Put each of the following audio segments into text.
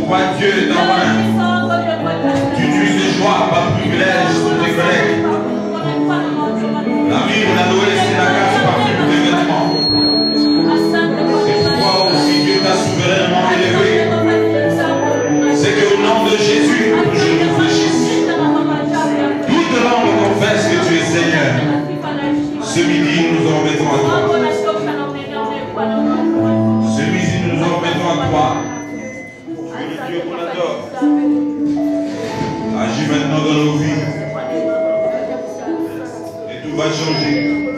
Toi, Dieu est en main. Tu utilises de joie, pas privilège sur tes collègues. La vie de la Noé, c'est la casse partout tes vêtements. C'est pourquoi aussi Dieu t'a souverainement élevé. C'est qu'au nom de Jésus, je réfléchisse. Toute langue confesse que tu es Seigneur. Ce midi, nous nous en remettons à toi. Ce midi, nous nous en remettons à toi. Dieu qu'on adore. Agis maintenant dans nos vies. Et tout va changer.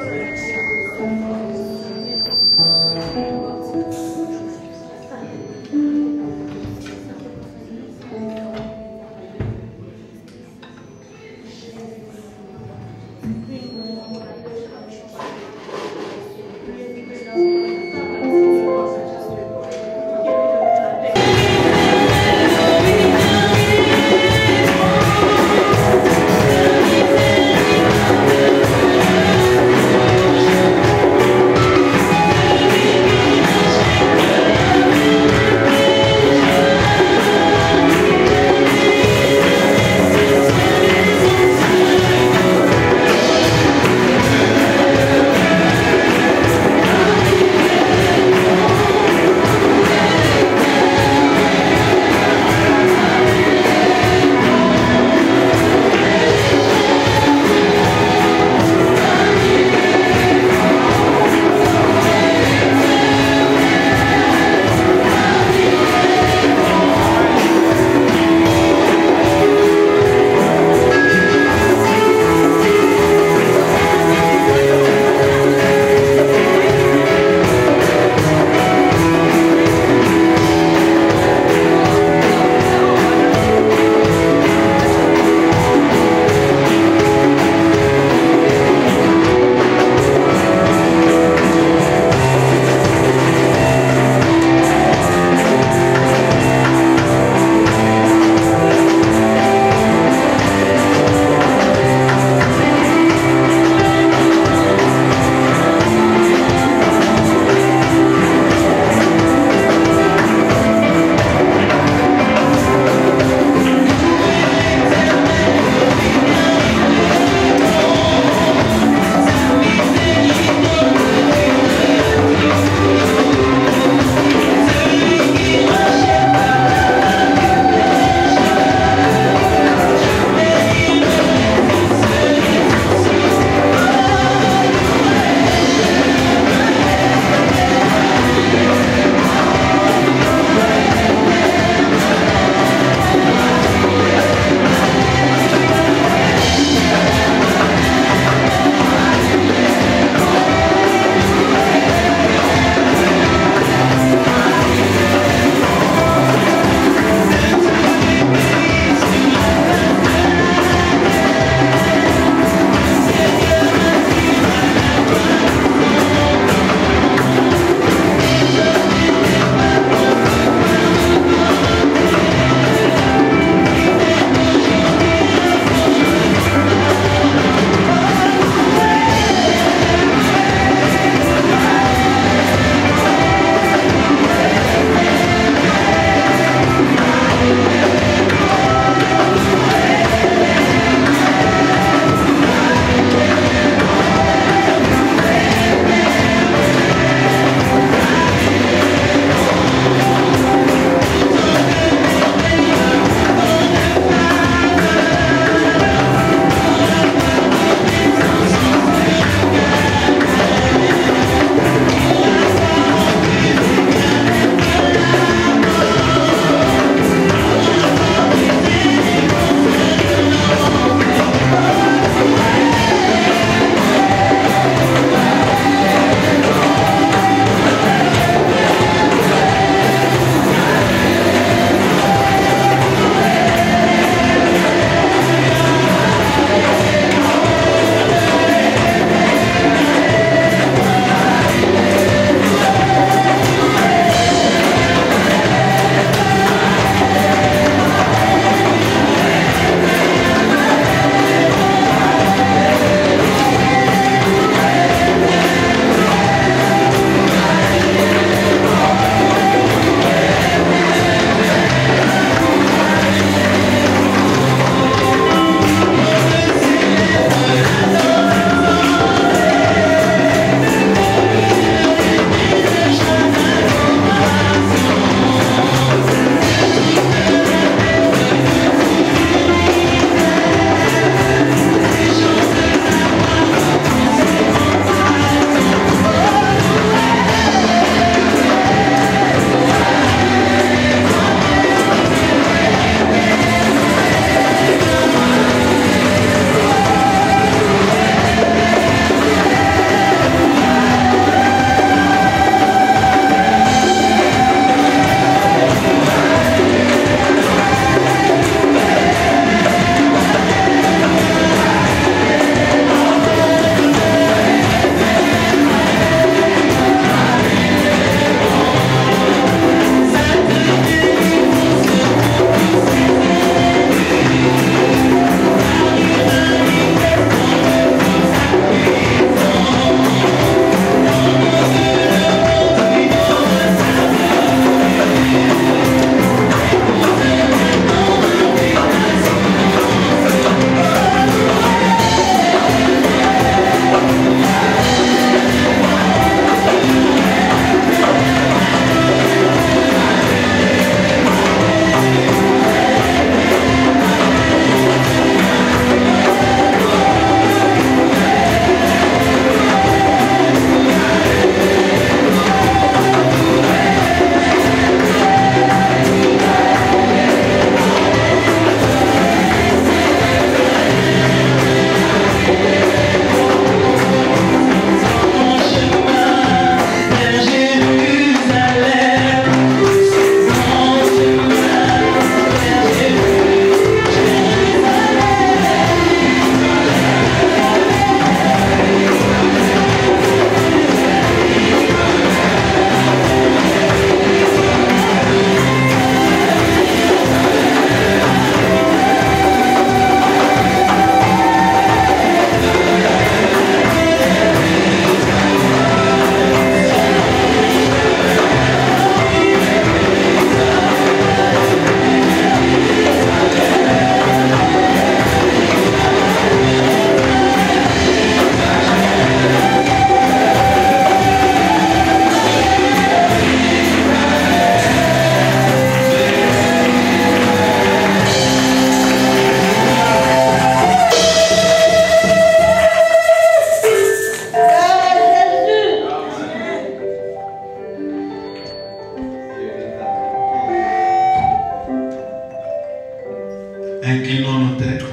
Inclinons nos têtes.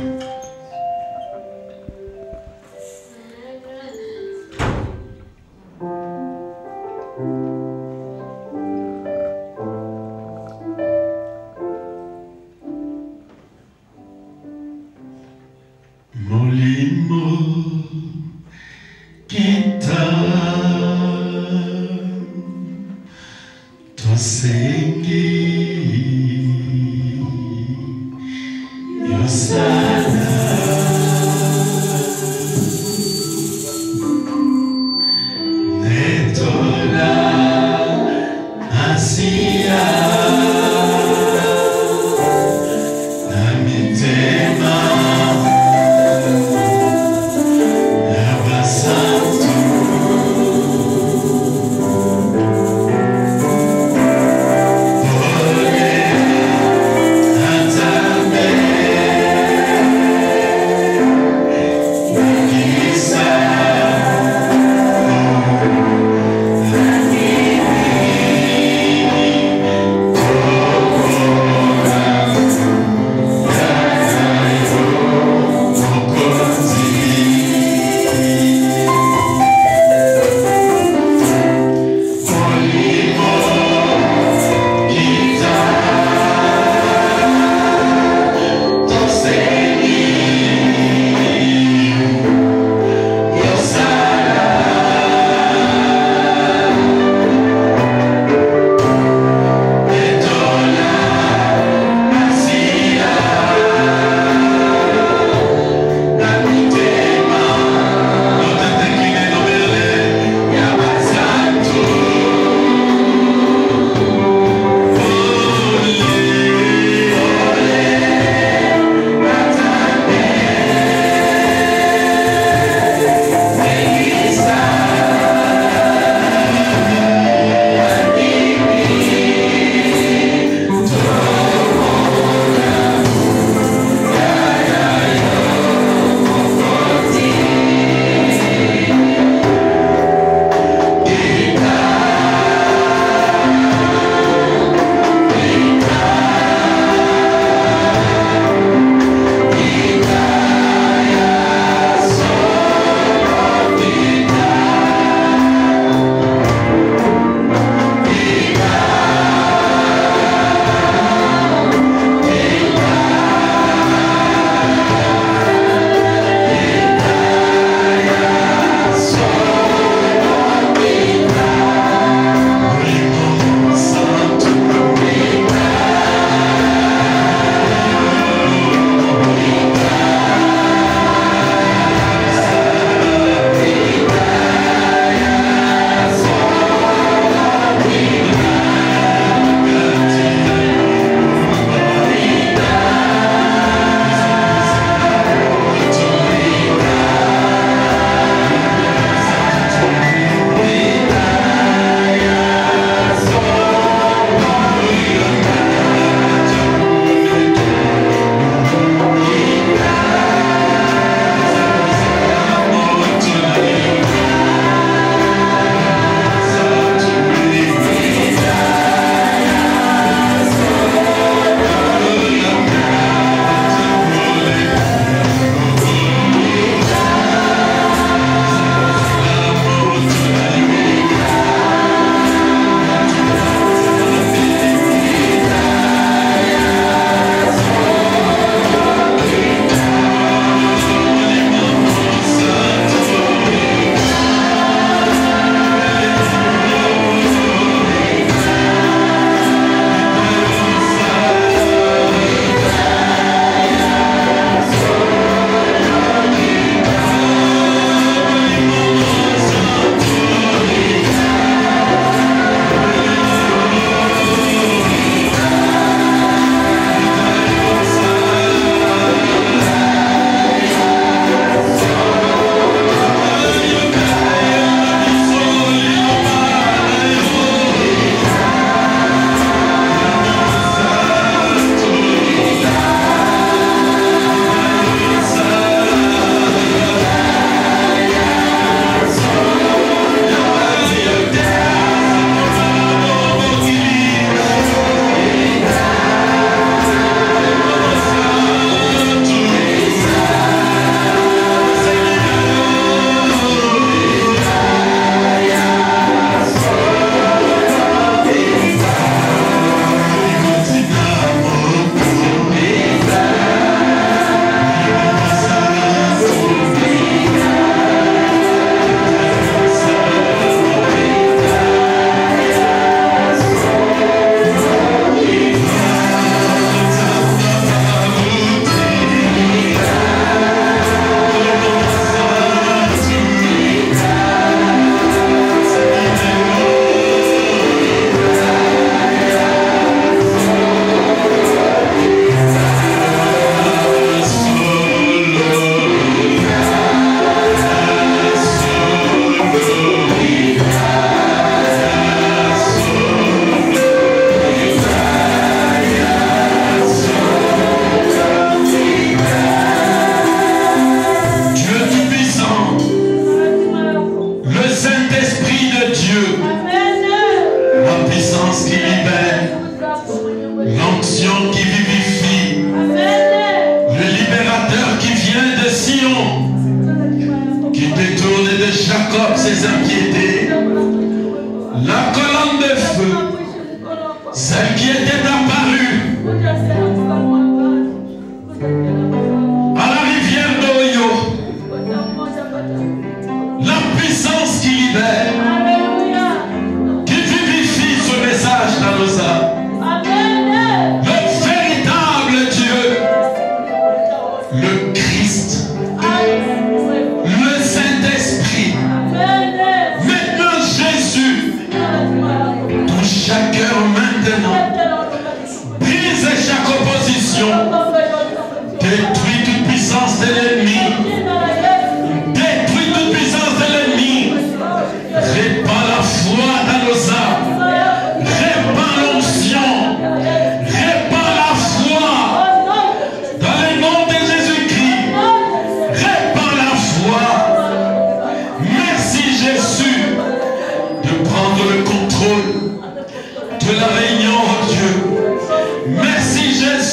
Molimo kita tosengi yosa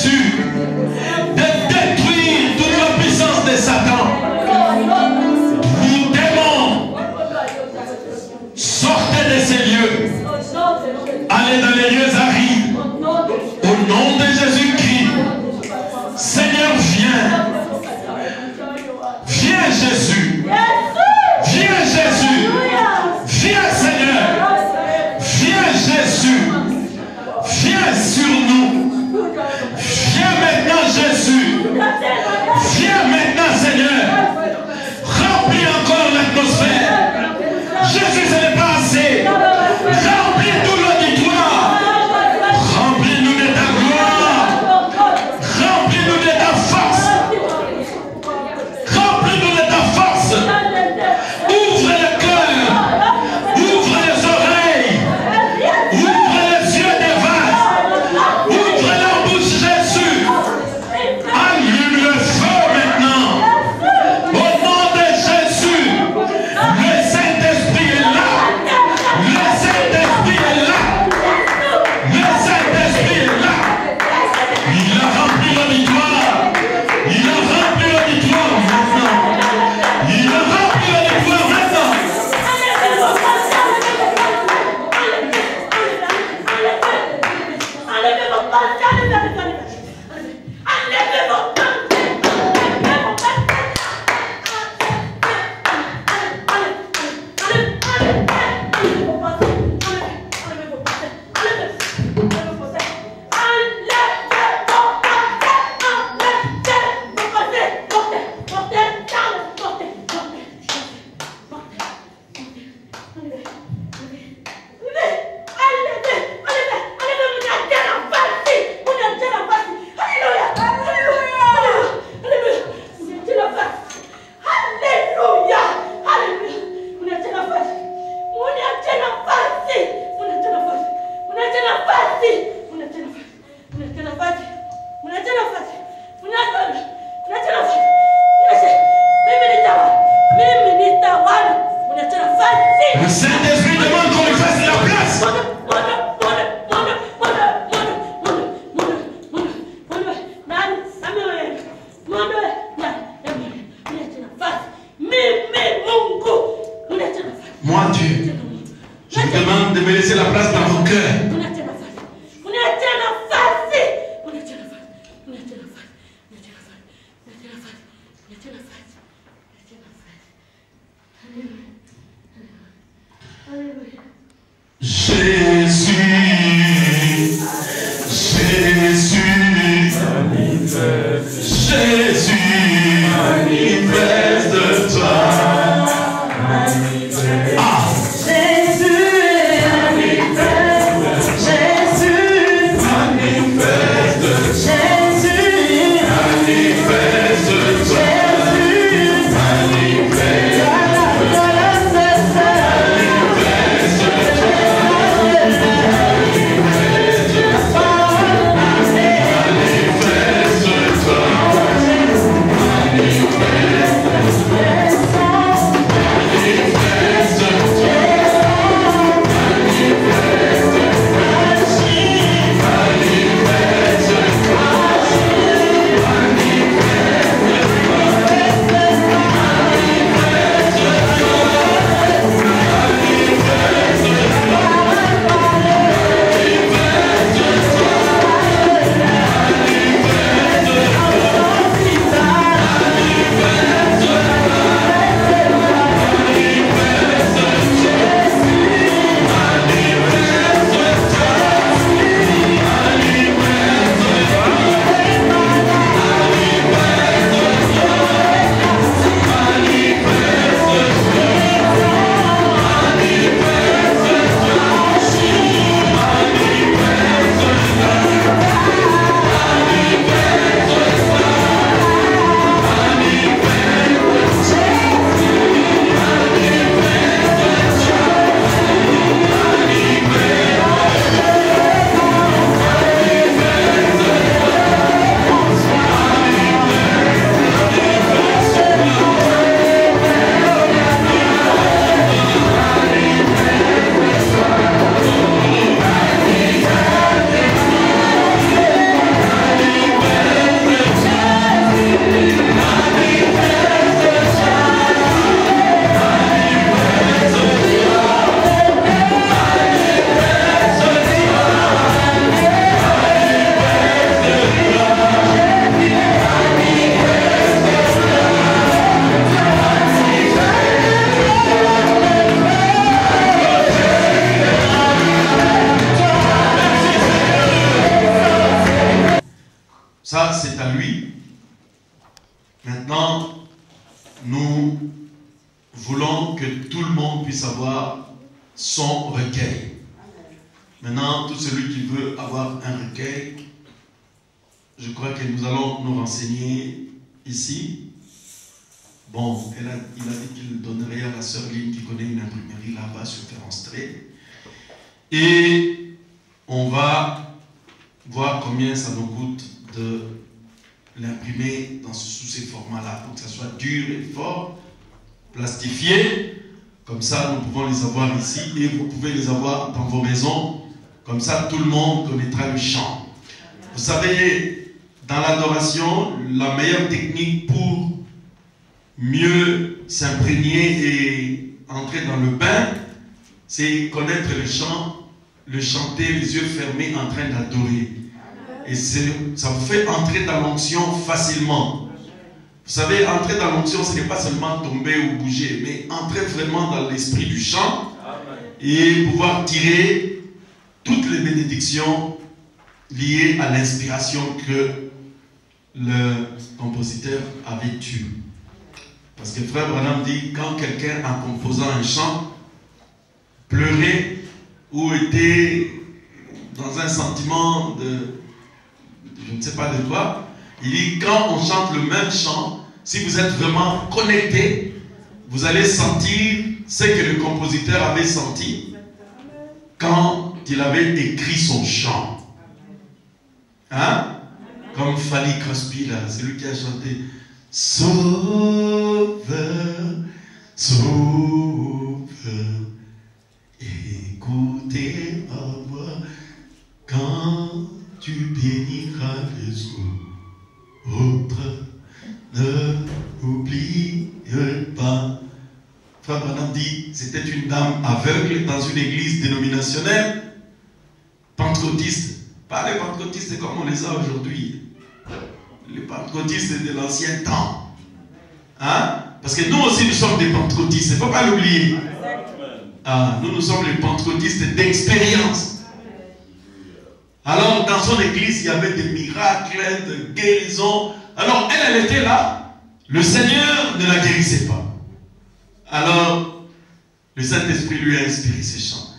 Jésus de détruire toute la puissance de Satan. Vous démons, sortez de ces lieux. Allez dans les lieux arides. Au nom de Jésus-Christ. Seigneur, viens. Viens Jésus. Viens Jésus. Viens Seigneur. Viens Jésus. Viens sur nous. Viens maintenant Jésus. Viens maintenant Seigneur. Remplis encore l'atmosphère. Jésus, ce n'est pas assez. Remplis tout l'auditoire. Remplis-nous de ta gloire. Remplis-nous de ta force. Remplis-nous de ta force. Ouvre le cœur. Ouvre les oreilles. Ouvre les yeux des vases. Ouvre leur bouche, Jésus. Allume le feu maintenant. Au nom de Jésus. Le Saint-Esprit est là. Le Saint-Esprit est là. Le Saint-Esprit est là. Il a rempli l'auditoire. Il a rempli l'auditoire maintenant. Il a rempli l'auditoire maintenant. Alléluia. Ça, c'est à lui. Maintenant, nous voulons que tout le monde puisse avoir son recueil. Maintenant, tout celui qui veut avoir un recueil, je crois que nous allons nous renseigner ici. Bon, il a dit qu'il donnerait à la sœur Lynn qui connaît une imprimerie là-bas sur Ferrand-Stré. Et on va voir combien ça nous coûte de l'imprimer sous ces formats-là, pour que ça soit dur et fort, plastifié. Comme ça, nous pouvons les avoir ici et vous pouvez les avoir dans vos maisons. Comme ça, tout le monde connaîtra le chant. Vous savez, dans l'adoration, la meilleure technique pour mieux s'imprégner et entrer dans le bain, c'est connaître le chant, le chanter les yeux fermés en train d'adorer. Et ça vous fait entrer dans l'onction facilement. Vous savez, entrer dans l'onction, ce n'est pas seulement tomber ou bouger, mais entrer vraiment dans l'esprit du chant et pouvoir tirer toutes les bénédictions liées à l'inspiration que le compositeur avait eue. Parce que Frère Branham dit, quand quelqu'un, en composant un chant, pleurait ou était dans un sentiment de je ne sais pas de quoi, il dit, quand on chante le même chant, si vous êtes vraiment connecté, vous allez sentir ce que le compositeur avait senti quand il avait écrit son chant. Hein? Comme Fanny Crosby, là, c'est lui qui a chanté Sauveur, Sauveur, écoutez ma voix quand tu béniras les autres, ne m'oublie pas. Frère Branham dit, c'était une dame aveugle dans une église dénominationnelle, pentecôtiste. Pas les pentecôtistes comme on les a aujourd'hui. Les pentecôtistes de l'ancien temps. Hein? Parce que nous aussi, nous sommes des pentecôtistes. Il ne faut pas l'oublier. Ah, nous sommes les pentecôtistes d'expérience. Alors, dans son église, il y avait des miracles, de guérisons. Alors, elle était là. Le Seigneur ne la guérissait pas. Alors, le Saint-Esprit lui a inspiré ces chants.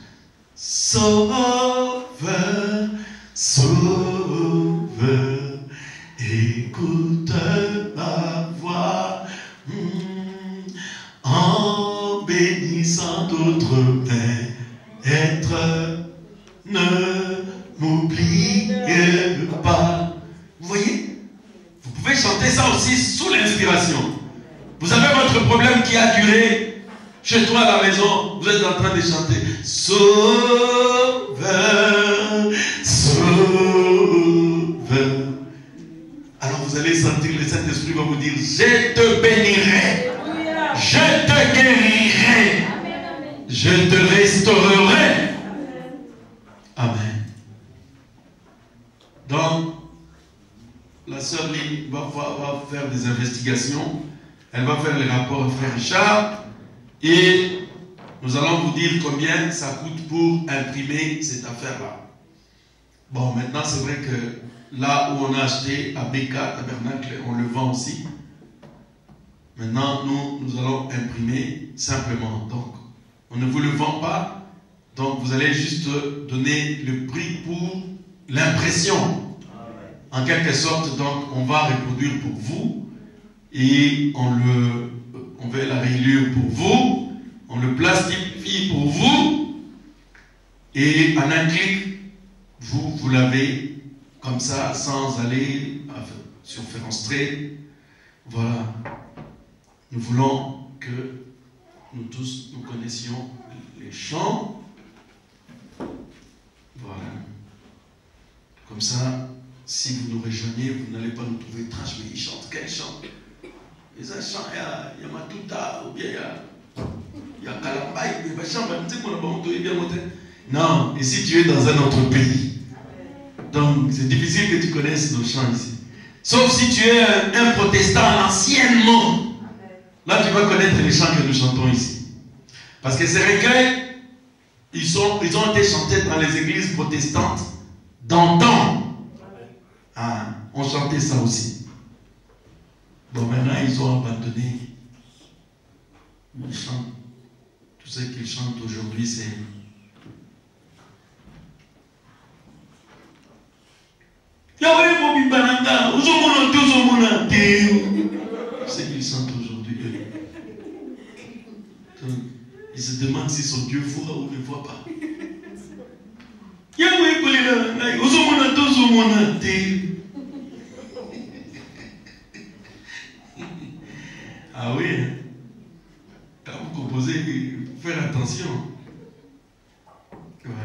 Sauveur, Sauveur, écoute ma voix, en bénissant d'autres maîtres, ne m'oublie pas. Vous voyez? Vous pouvez chanter ça aussi sous l'inspiration. Vous avez votre problème qui a duré chez toi à la maison. Vous êtes en train de chanter Sauveur, Sauveur. Alors vous allez sentir le Saint-Esprit va vous dire je te bénirai, je te guérirai, je te restaurerai. Amen. Donc, la sœur Lynn va faire des investigations. Elle va faire les rapports au frère Richard. Et nous allons vous dire combien ça coûte pour imprimer cette affaire-là. Bon, maintenant, c'est vrai que là où on a acheté à BK Tabernacle, on le vend aussi. Maintenant, nous allons imprimer simplement. Donc, on ne vous le vend pas. Donc, vous allez juste donner le prix pour l'impression. En quelque sorte, donc, on va reproduire pour vous et on va la réélire pour vous, on le plastifie pour vous et en un clic, vous l'avez comme ça, sans aller sur Ferrand-Stré. Voilà. Nous voulons que nous tous, nous connaissions les chants. Voilà. Comme ça, si vous nous rejoignez, vous n'allez pas nous trouver étrange, mais ils chantent. Quel chant? Les chants, il y a Matuta, ou bien il y a Kalambaï, il y a chant, non, et si tu es dans un autre pays, donc c'est difficile que tu connaisses nos chants ici. Sauf si tu es un protestant anciennement, là tu vas connaître les chants que nous chantons ici. Parce que ces recueils, ils ont été chantés dans les églises protestantes d'antan. Ah, on chantait ça aussi. Bon, maintenant, ils ont abandonné. Ils chantent. Tout ce qu'ils chantent aujourd'hui, c'est... Yahweh, Bobi Bananga, c'est qu'ils chantent aujourd'hui. Donc, ils se demandent si son Dieu voit ou ne voit pas. Yahweh, ah oui, quand vous composez, il faut faire attention. Voilà.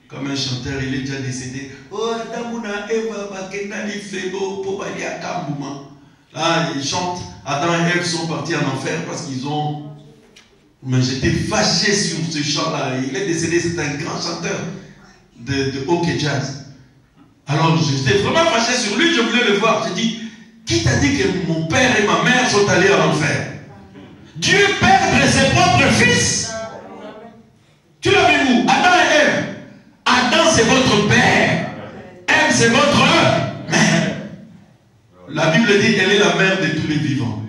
Comme un chanteur, il est déjà décédé. Oh, Adamuna, Eva, Bakena, Lifego, Pobalia, Kambouma. Là, ils chantent. Adam et Ève sont partis en enfer parce qu'ils ont. Mais j'étais fâché sur ce chant-là. Il est décédé, c'est un grand chanteur de hockey jazz. Alors, j'étais vraiment fâché sur lui, je voulais le voir. J'ai dit, qui t'a dit que mon père et ma mère sont allés en enfer? Dieu perdre ses propres fils. Tu l'as vu où? Adam et Ève. Adam, c'est votre père. Ève, c'est votre mère. La Bible dit qu'elle est la mère de tous les vivants.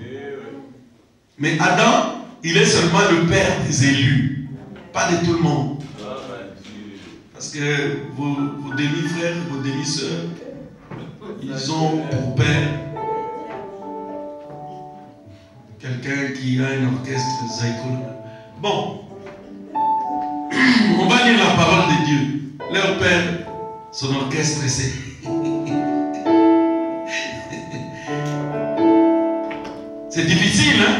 Mais Adam, il est seulement le père des élus, pas de tout le monde. Parce que vos demi-frères, vos demi-sœurs, ils ont pour père quelqu'un qui a un orchestre Zaïko. Bon, on va lire la parole de Dieu. Leur père, son orchestre, c'est... C'est difficile, hein,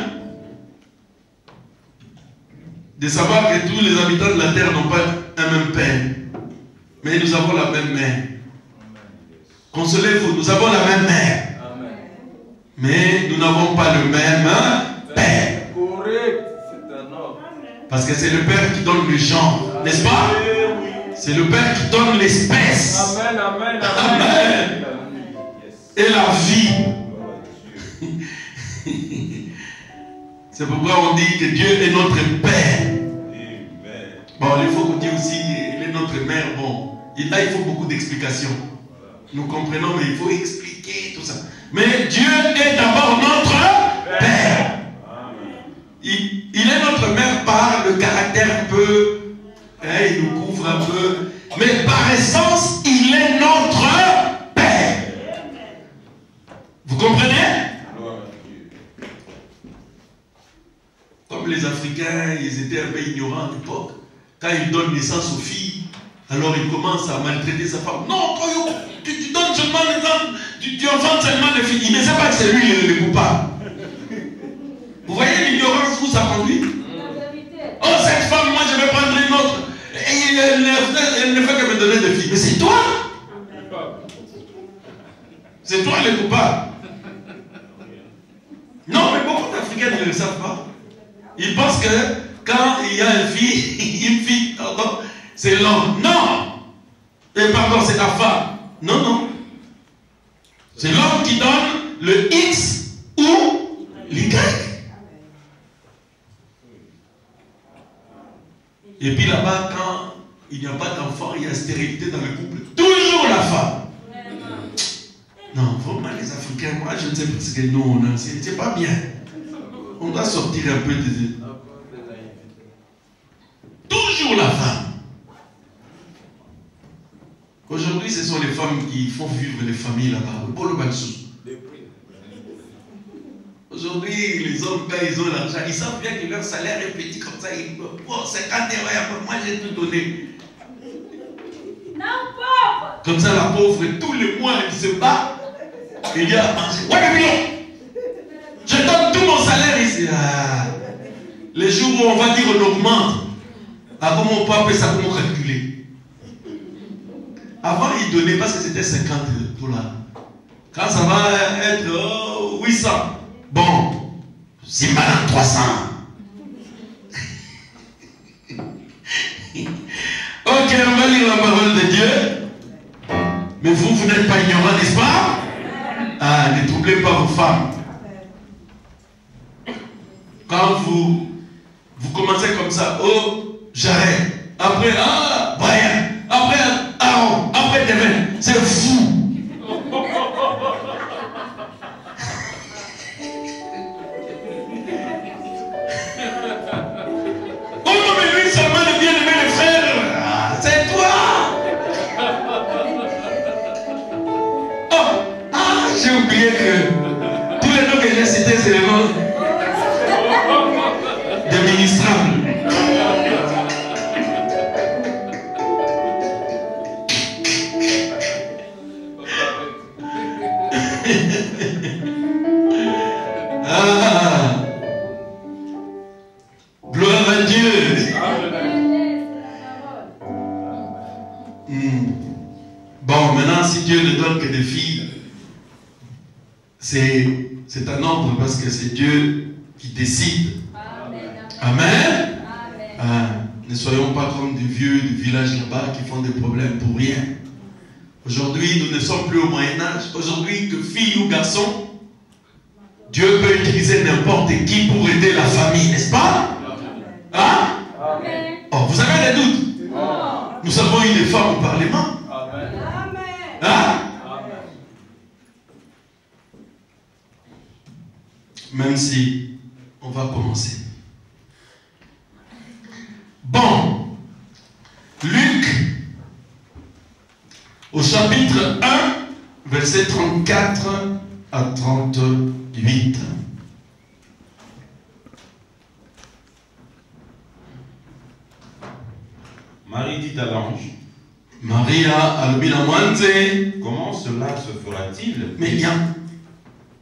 de savoir que tous les habitants de la terre n'ont pas un même père. Mais nous avons la même mère. Consolez-vous, nous avons la même mère. Mais nous n'avons pas le même père. Parce que c'est le père qui donne le genre, n'est-ce pas? C'est le père qui donne l'espèce. Amen, amen, amen. Amen. Et la vie. C'est pourquoi on dit que Dieu est notre Père. Bon, il faut qu'on dise aussi, il est notre mère. Bon, là, il faut beaucoup d'explications. Nous comprenons, mais il faut expliquer tout ça. Mais Dieu est d'abord notre Père. Il est notre mère par le caractère un peu, hein, il nous couvre un peu. Mais par essence, il est notre Père. Vous comprenez? Comme les Africains, ils étaient un peu ignorants à l'époque. Quand ils donnent naissance aux filles, alors ils commencent à maltraiter sa femme. Non, tu donnes seulement l'exemple, tu enfantes seulement les filles. Il ne sait pas que c'est lui le coupable. Vous voyez l'ignorance où ça conduit? Oh, cette femme, moi je vais prendre une autre. Elle ne fait que me donner des filles. Mais c'est toi. C'est toi le coupable. Non, mais beaucoup d'Africains ne le savent pas. Ils pensent que quand il y a une fille, pardon, c'est l'homme. Non! Et pardon, c'est la femme. Non, non. C'est l'homme qui donne le X ou l'Y. Et puis là-bas, quand il n'y a pas d'enfant, il y a stérilité dans le couple. Toujours la femme. Non, vraiment les Africains, moi je ne sais pas ce que nous on a. C'est pas bien. On doit sortir un peu de... Toujours la femme. Aujourd'hui, ce sont les femmes qui font vivre les familles là-bas. Aujourd'hui, les hommes, quand ils ont l'argent, ils savent bien que leur salaire est petit comme ça. Ils disent, oh, 50 €, moi j'ai tout donné. Non, pauvre. Comme ça, la pauvre, tous les mois, elle se bat. Il dit à manger. Ouais, mais je donne tout mon salaire ici. Ah. Les jours où on va dire on augmente, comment on peut appeler ça, comment calculer? Avant, ils donnaient parce que c'était 50 $. Quand ça va être 800, bon, c'est malin 300. Ok, on va lire la parole de Dieu. Mais vous n'êtes pas ignorants, n'est-ce pas? Ah, ne troublez pas vos femmes. Quand vous commencez comme ça, oh, j'arrête. Après, ah, Brian. Après, Aaron. Après, Devin. C'est fou. J'ai oublié que tous les noms que j'ai cités, c'est les noms des ministrables. Gloire à Dieu. Bon, maintenant, si Dieu ne donne que des filles, c'est un ordre parce que c'est Dieu qui décide. Amen. Ne soyons pas comme des vieux du village là-bas qui font des problèmes pour rien. Aujourd'hui, nous ne sommes plus au Moyen-Âge. Aujourd'hui, que fille ou garçon, Dieu peut utiliser n'importe qui pour aider la famille, n'est-ce pas? Hein? Oh, vous avez des doutes? Nous avons eu des femmes au Parlement. Hein? Même si on va commencer. Bon, Luc, au chapitre 1, verset 34 à 38. Marie dit à l'ange, Maria alobina mwanze, comment cela se fera-t-il? mais bien.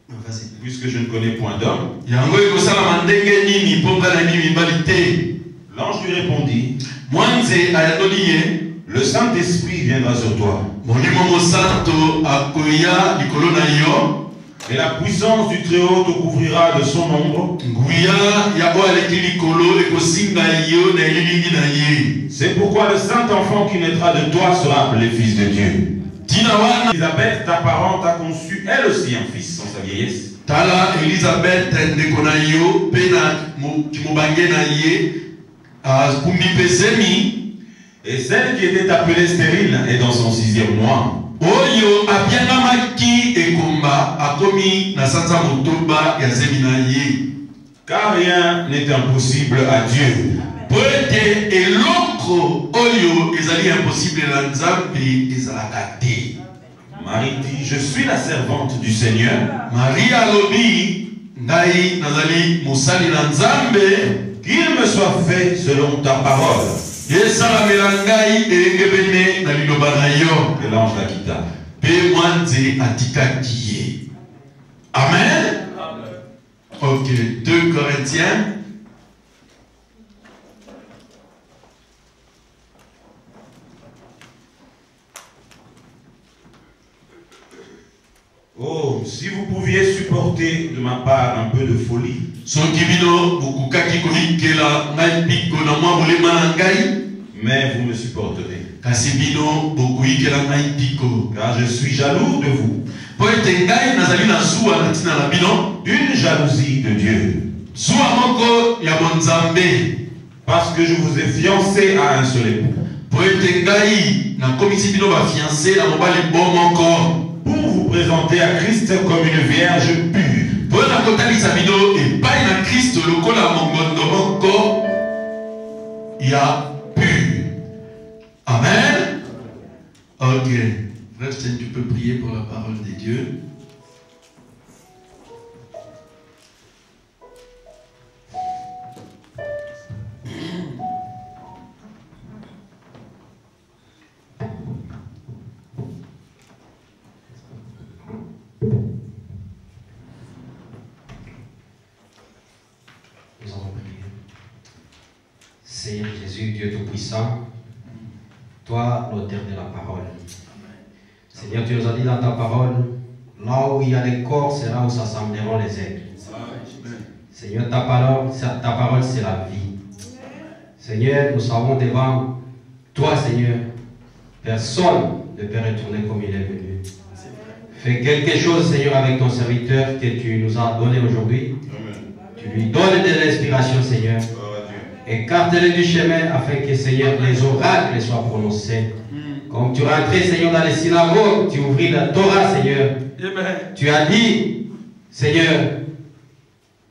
Vas-y. Puisque je ne connais point d'homme. Yango ekosala mandenge nini po ngala ni mibali te. L'ange lui répondit, Mwanze ayatoli ye, le Saint-Esprit viendra sur toi, Molimo Mosanto akoya likolo na yo, et la puissance du Très-Haut te couvrira de son ombre. nguya yabo aleki likolo ekosinga yo na elilingi na ye. C'est pourquoi le saint enfant qui naîtra de toi sera appelé fils de Dieu. Tina wana Élisabeth, ta parente, a conçu elle aussi un fils en sa vieillesse. tala Elisabeth ndeko na yo pe na kimobange na ye akumbi pesemi. Et celle qui était appelée stérile est dans son 6e mois. Oyo abiangamaki ekomba akomi na sanza motoba ya zemi na ye. Car rien n'est impossible à Dieu. Po ete eloko oyo ezali impossible na Nzambe ezalaka te. Marie dit, je suis la servante du Seigneur. Maria alobi ngai nazali mosali na Nzambe, Qu'il me soit fait selon ta parole. esalamela ngai eyengebene na liloba na yo. Et l'ange la quitta. Pe mwanze atikaki ye. Amen. Ok, 2 Corinthiens. Oh, si vous pouviez supporter de ma part un peu de folie. Soki bino bokukaki konikela ngai mpiko na mwa bolema na ngai, Mais vous me supporterez. kasi bino bokuyikela ngai mpiko. Car je suis jaloux de vous. Po ete ngai nazali na zuwa na ntina na bino, D'une jalousie de Dieu. zuwa moko ya bonzambe. Parce que je vous ai fiancé à un seul époux. Po ete ngai nakomisi bino bafiance na mobali bo moko. Pour vous présenter à Christ comme une vierge pure. Po nakotalisa bino epai na Kristo lokola mongondo moko ya pur. Amen. Ok. Frère Sten, tu peux prier pour la parole de Dieu. Nous allons prier. Seigneur Jésus, Dieu Tout-Puissant, toi, l'auteur de la parole. Seigneur, tu nous as dit dans ta parole, là où il y a les corps, c'est là où s'assembleront les aigles. Seigneur, ta parole, c'est la vie. Seigneur, nous savons devant toi, Seigneur, personne ne peut retourner comme il est venu. Fais quelque chose, Seigneur, avec ton serviteur que tu nous as donné aujourd'hui. Tu lui donnes de l'inspiration, Seigneur. Écarte-le du chemin afin que, Seigneur, les oracles soient prononcés. Comme tu rentrais, Seigneur, dans les synagogues, tu ouvris la Torah, Seigneur. Tu as dit, Seigneur,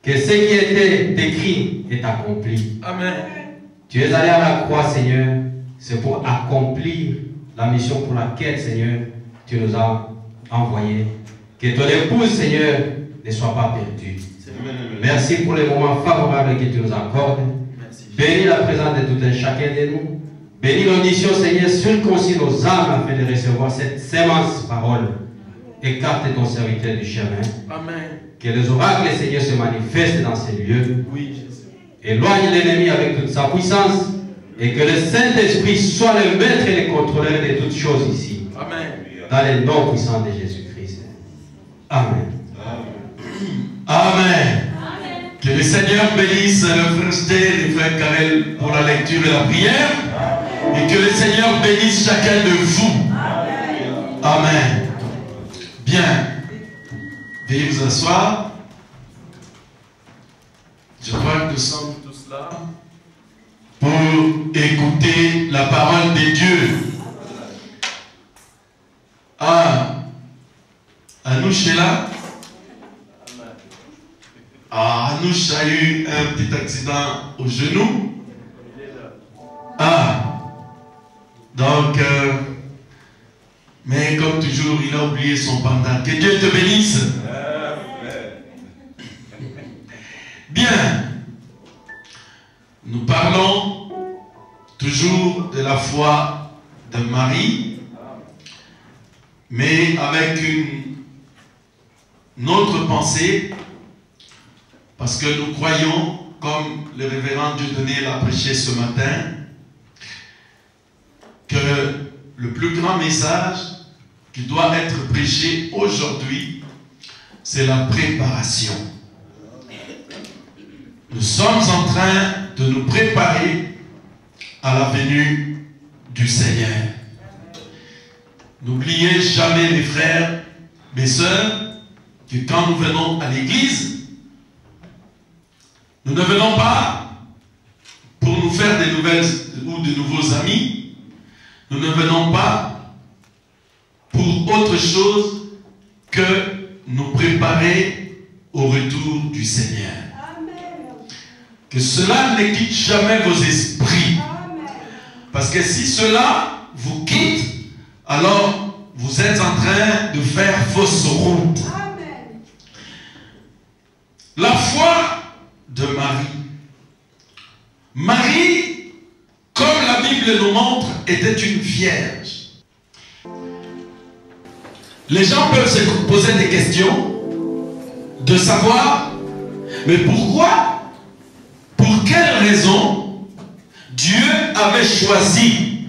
que ce qui était écrit est accompli. Amen. Tu es allé à la croix, Seigneur. C'est pour accomplir la mission pour laquelle, Seigneur, tu nous as envoyé. Que ton épouse, Seigneur, ne soit pas perdue. Merci pour les moments favorables que tu nous accordes. Bénis la présence de tout un chacun de nous. Bénis l'audition, Seigneur, circoncis nos âmes afin de recevoir cette sémence parole. Écarte ton serviteur du chemin. Amen. Que les oracles, Seigneur, se manifestent dans ces lieux. Oui, Jésus. Éloigne l'ennemi avec toute sa puissance. Et que le Saint-Esprit soit le maître et le contrôleur de toutes choses ici. Amen. Dans les noms puissants de Jésus-Christ. Amen. Amen. Que le Seigneur bénisse le frère Stel et le frère Karel pour la lecture et la prière. Et que le Seigneur bénisse chacun de vous. Amen. Bien. Veuillez vous asseoir. Je crois que nous sommes tous là pour écouter la parole de Dieu. Ah, Anouche est là. Ah, Anouche a eu un petit accident au genou. Ah, donc, mais comme toujours, il a oublié son pendant. Que Dieu te bénisse. Bien, nous parlons toujours de la foi de Marie, mais avec une autre pensée, parce que nous croyons, comme le révérend Dieudonné l'a prêché ce matin, que le plus grand message qui doit être prêché aujourd'hui, c'est la préparation. Nous sommes en train de nous préparer à la venue du Seigneur. N'oubliez jamais, mes frères, mes sœurs, que quand nous venons à l'église, nous ne venons pas pour nous faire des nouvelles ou de nouveaux amis. Nous ne venons pas pour autre chose que nous préparer au retour du Seigneur. Que cela ne quitte jamais vos esprits. Parce que si cela vous quitte, alors vous êtes en train de faire fausse route. La foi de Marie. Marie, comme la Bible nous montre, était une vierge. Les gens peuvent se poser des questions de savoir, mais pourquoi, pour quelle raison Dieu avait choisi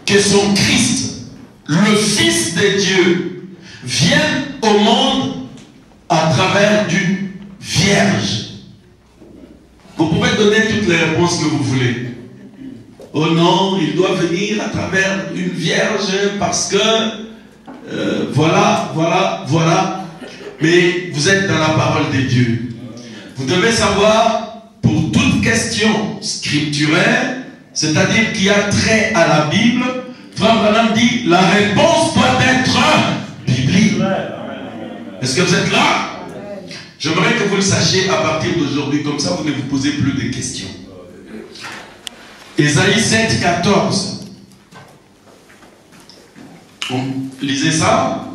que son Christ, le Fils de Dieu, vienne au monde à travers d'une vierge. Vous pouvez donner toutes les réponses que vous voulez. Oh non, il doit venir à travers une vierge parce que voilà. Mais vous êtes dans la parole de Dieu. Vous devez savoir, pour toute question scripturaire, c'est-à-dire qui a trait à la Bible, Frère Branham dit, la réponse doit être biblique. Est-ce que vous êtes là? J'aimerais que vous le sachiez à partir d'aujourd'hui, comme ça vous ne vous posez plus de questions. Ésaïe 7, 14. Lisez ça.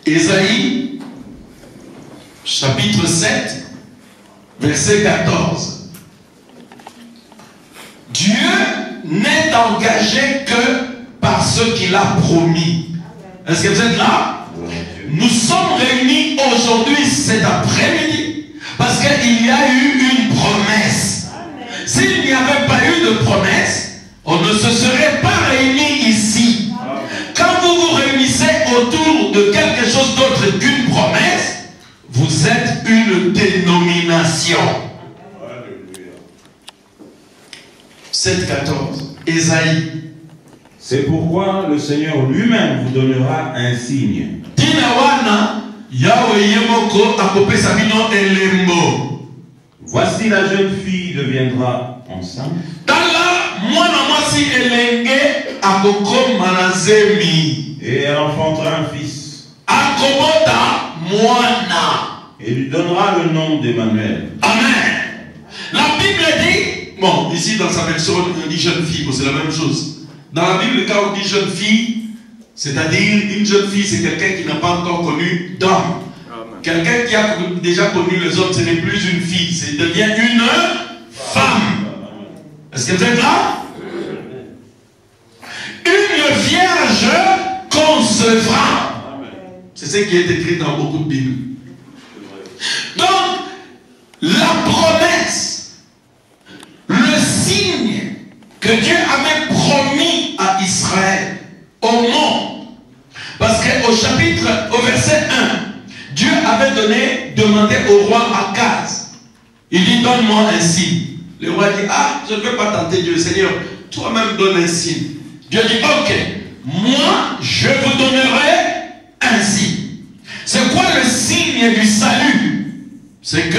Ésaïe, chapitre 7, verset 14. Dieu n'est engagé que par ce qu'il a promis. Est-ce que vous êtes là? Nous sommes réunis aujourd'hui, cet après-midi, parce qu'il y a eu une promesse. S'il n'y avait pas eu de promesse, on ne se serait pas réunis ici. Quand vous vous réunissez autour de quelque chose d'autre qu'une promesse, vous êtes une dénomination. 7,14. Ésaïe. C'est pourquoi le Seigneur lui-même vous donnera un signe. Voici la jeune fille deviendra enceinte. Et elle enfantera un fils. Et lui donnera le nom d'Emmanuel. Amen. La Bible dit, bon, ici dans sa version on dit jeune fille, c'est la même chose. Dans la Bible, quand on dit jeune fille, C'est-à-dire, une jeune fille, c'est quelqu'un qui n'a pas encore connu d'homme. Quelqu'un qui a déjà connu les hommes, ce n'est plus une fille, ça devient une femme. Est-ce que vous êtes là? Une vierge concevra. C'est ce qui est écrit dans beaucoup de Bibles. Donc, la promesse, le signe que Dieu avait promis à Israël au monde, parce qu'au verset 1, Dieu avait demandé au roi Akaz, il dit donne-moi un signe. Le roi dit, ah, je ne peux pas tenter Dieu, Seigneur, toi-même donne un signe. Dieu dit, ok, moi je vous donnerai un signe. C'est quoi le signe du salut? C'est que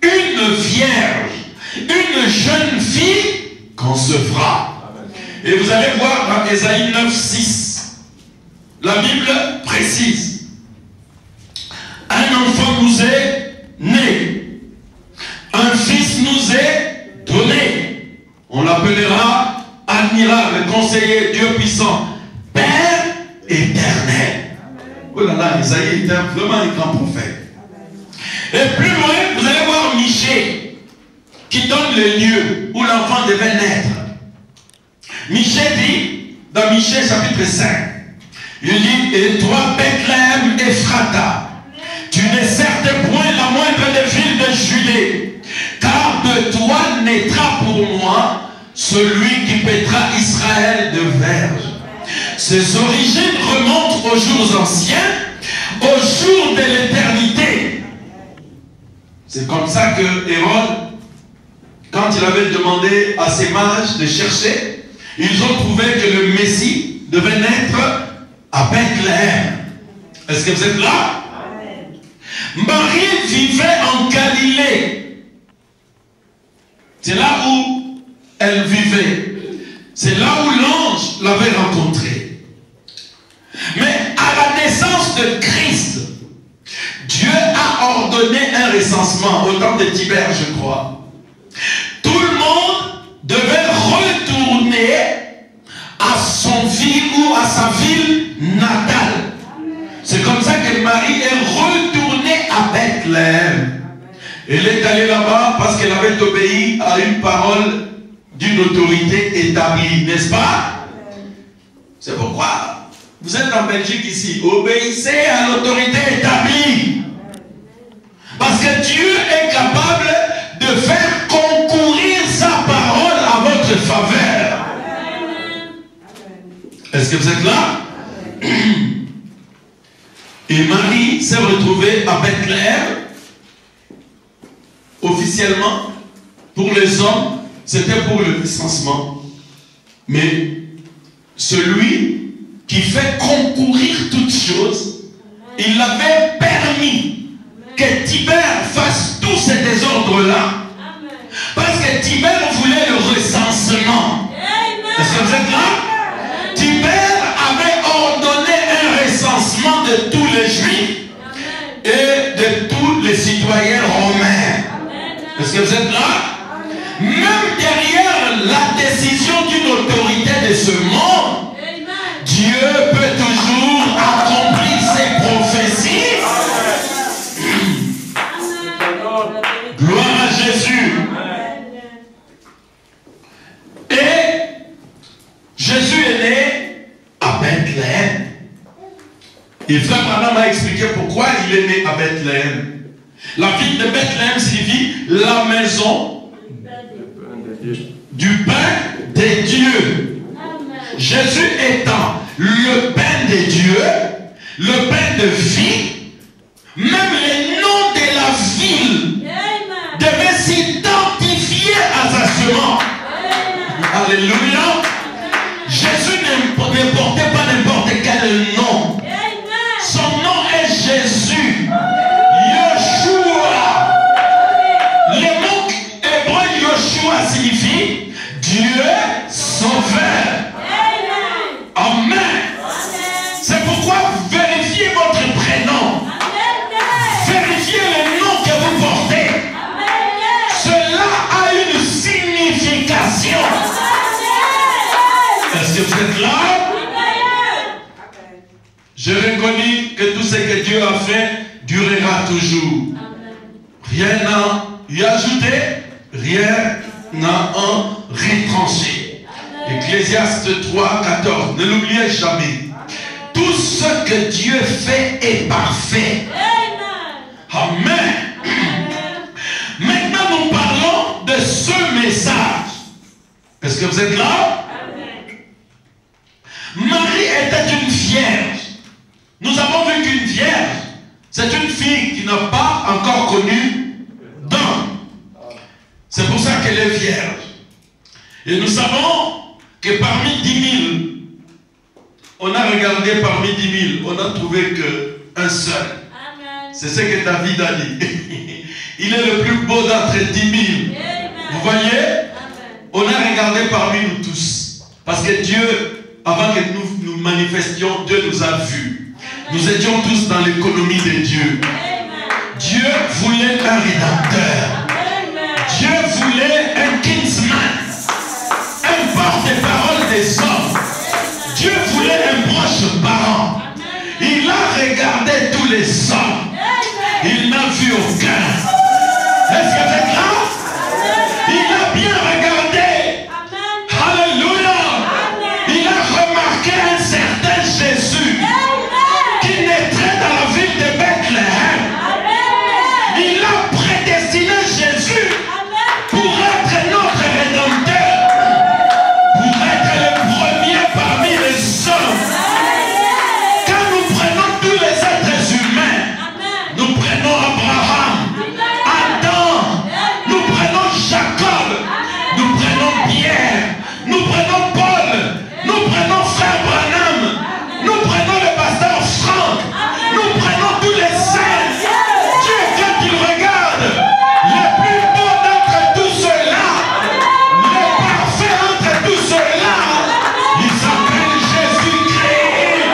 une vierge, une jeune fille concevra. Et vous allez voir dans Ésaïe 9:6, la Bible précise, un enfant nous est né, un fils nous est donné, on l'appellera admirable, conseiller, Dieu puissant, Père éternel. Oh là là, Isaïe était vraiment un grand prophète. Et plus loin, vous allez voir Michée, qui donne le lieu où l'enfant devait naître. Michée dit, dans Michée chapitre 5, il dit, et toi Bethléem Ephrata, tu n'es certes point la moindre des villes de Judée, car de toi naîtra pour moi celui qui paîtra Israël de verge. Ses origines remontent aux jours anciens, aux jours de l'éternité. C'est comme ça que Hérode, quand il avait demandé à ses mages de chercher, ils ont trouvé que le Messie devait naître à Bethléem. Est-ce que vous êtes là? Marie vivait en Galilée. C'est là où elle vivait. C'est là où l'ange l'avait rencontrée. Mais à la naissance de Christ, Dieu a ordonné un recensement au temps de Tibère, je crois. Tout le monde devait retourner à son ville ou à sa ville natale. C'est comme ça que Marie est retournée à Bethléem. Elle est allée là-bas parce qu'elle avait obéi à une parole d'une autorité établie, n'est-ce pas? C'est pourquoi vous êtes en Belgique ici. Obéissez à l'autorité établie. Parce que Dieu est capable de faire concourir sa parole à votre faveur. Est-ce que vous êtes là? Et Marie s'est retrouvée à Bethléem. Officiellement, pour les hommes, c'était pour le recensement. Mais celui qui fait concourir toutes choses, il avait permis que Tibère fasse tous ces désordres-là. Parce que Tibère voulait le recensement. Est-ce que vous êtes là? Tibère avait ordonné un recensement de tous les Juifs et de tous les citoyens romains. Est-ce que vous êtes là? Même derrière la décision d'une autorité de ce monde, Dieu peut toujours accomplir ses prophéties. Gloire à Jésus. Et Jésus est né à Bethléem. Et Frère Branham m'a expliqué pourquoi il est né à Bethléem. La ville de Bethléem signifie la maison du pain des dieux. Jésus étant le pain des dieux, le pain de vie, même les noms de la ville devaient s'identifier à sa semence. Alléluia. Jésus ne portait pas n'importe quel nom. Son nom est Jésus. Yeshua. Le mot hébreu Yeshua signifie Dieu sauveur. Amen. C'est pourquoi vérifiez votre prénom. J'ai reconnu que tout ce que Dieu a fait durera toujours. Rien n'a y ajouté, rien n'a en retranché. Ecclésiaste 3, 14. Ne l'oubliez jamais. Tout ce que Dieu fait est parfait. Amen. Maintenant, nous parlons de ce message. Est-ce que vous êtes là? Marie était une vierge. Nous avons vu qu'une vierge, c'est une fille qui n'a pas encore connu d'homme. C'est pour ça qu'elle est vierge. Et nous savons que parmi 10 000, on a regardé parmi 10 000, on n'a trouvé qu'un seul. C'est ce que David a dit. Il est le plus beau d'entre 10 000. Vous voyez? On a regardé parmi nous tous. Parce que Dieu, avant que nous manifestions, Dieu nous a vus. Nous étions tous dans l'économie de Dieu. Dieu voulait un rédempteur. Dieu voulait un kinsman. Un porte-parole des hommes. Dieu voulait un proche parent. Il a regardé tous les hommes. Il n'a vu aucun. Est-ce que vous êtes là? Il a bien regardé. Alléluia. Il a remarqué un certain Jésus qui naîtrait dans la ville de Bethléem. Il a prédestiné Jésus pour être notre rédempteur, pour être le premier parmi les hommes. Quand nous prenons tous les êtres humains, nous prenons Abraham, Adam, nous prenons Jacob, nous prenons Pierre, nous prenons Paul, nous prenons Frère Branham, nous prenons le pasteur Franck, nous prenons tous les saints. Dieu, quand il regarde, le plus beau d'entre tous ceux-là, le parfait entre tous ceux-là, il s'appelle Jésus-Christ.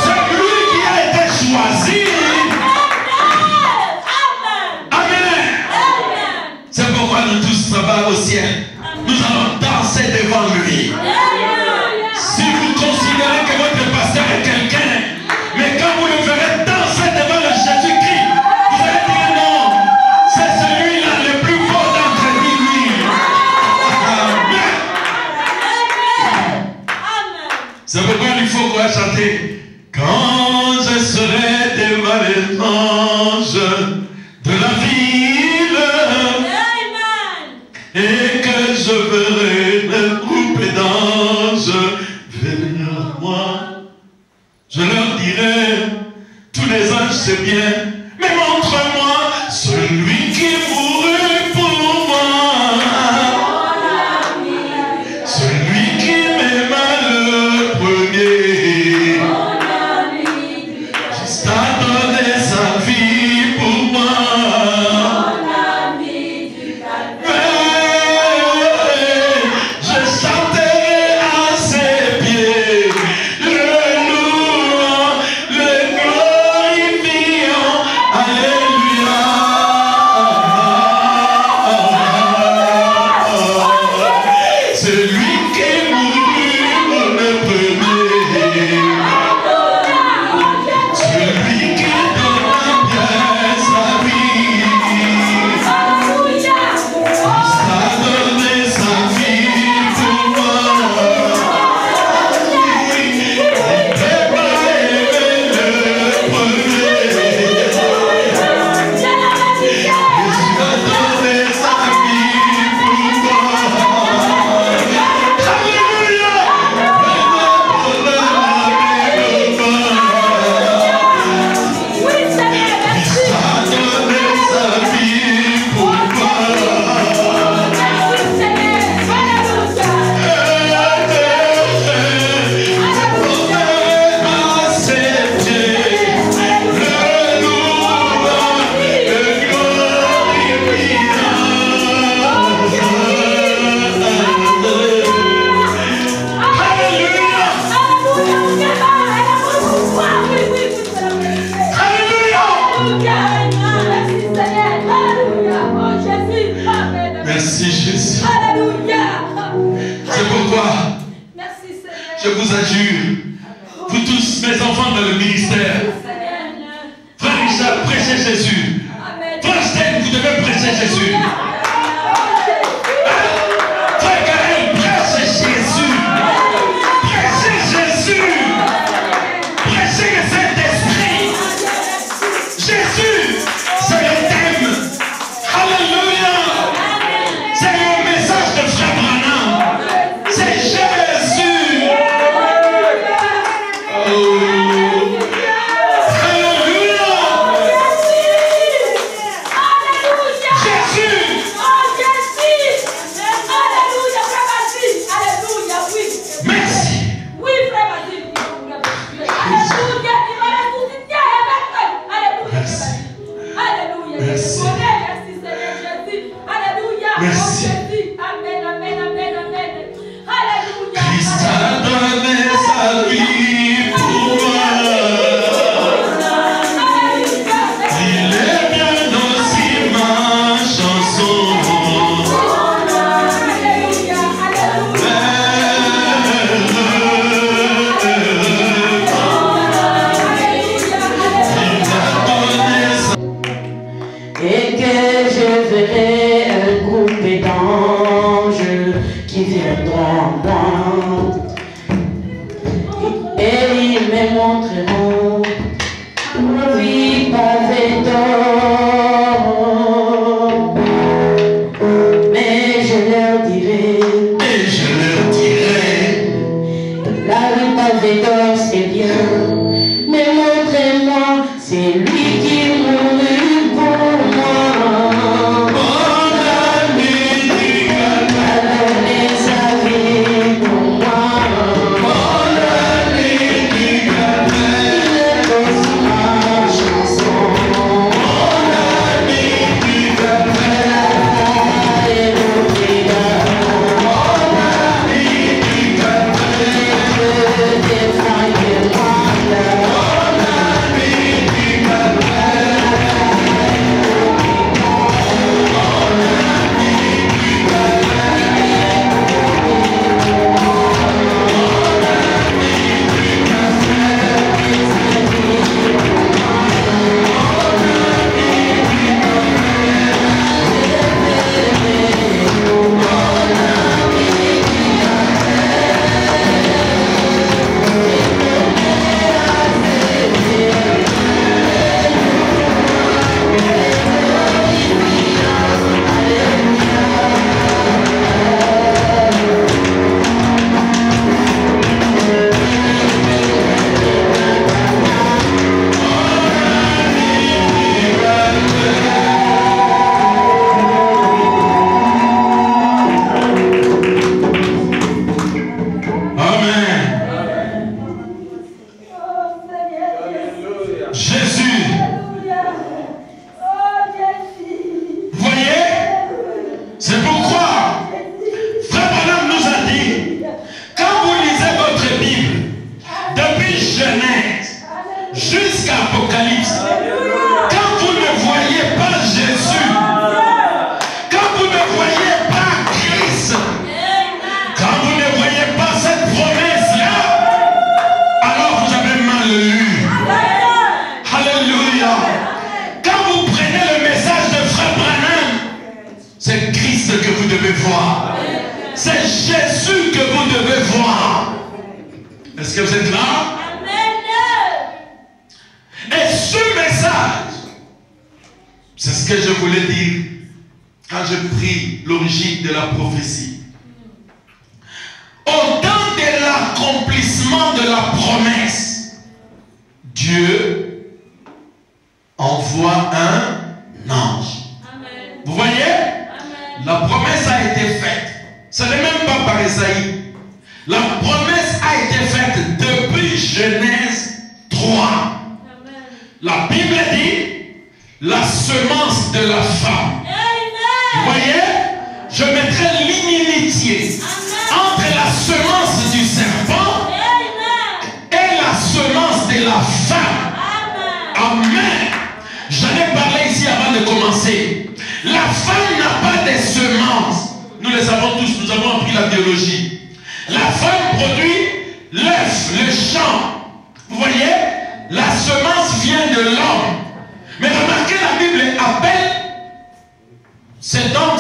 Celui qui a été choisi. Amen. C'est pourquoi nous tous, ça va au ciel. Nous allons danser devant lui. Si vous considérez que votre pasteur est quelqu'un, mais quand vous le verrez danser devant le Jésus-Christ, vous allez dire non, c'est celui-là le plus beau d'entre lui. Amen. C'est pourquoi il faut quoi chanter. Quand je serai devant les anges de la ville, et que je verrai le groupe d'anges venir à moi, je leur dirai, tous les anges c'est bien, mais montre-moi celui qui mourut pour moi, celui qui m'aima le premier, juste à donner sa vie pour moi. Je vous adjure, vous tous mes enfants dans le prêcher Jésus. Frère, vous devez prêcher Jésus. Frère Gaël, prêchez Jésus. Prêchez Jésus. Prêchez le Saint-Esprit. Jésus, c'est le thème. Alléluia. C'est le message de Frère Branham. C'est Jésus. Oh. Mais remarquez, la Bible appelle cet homme,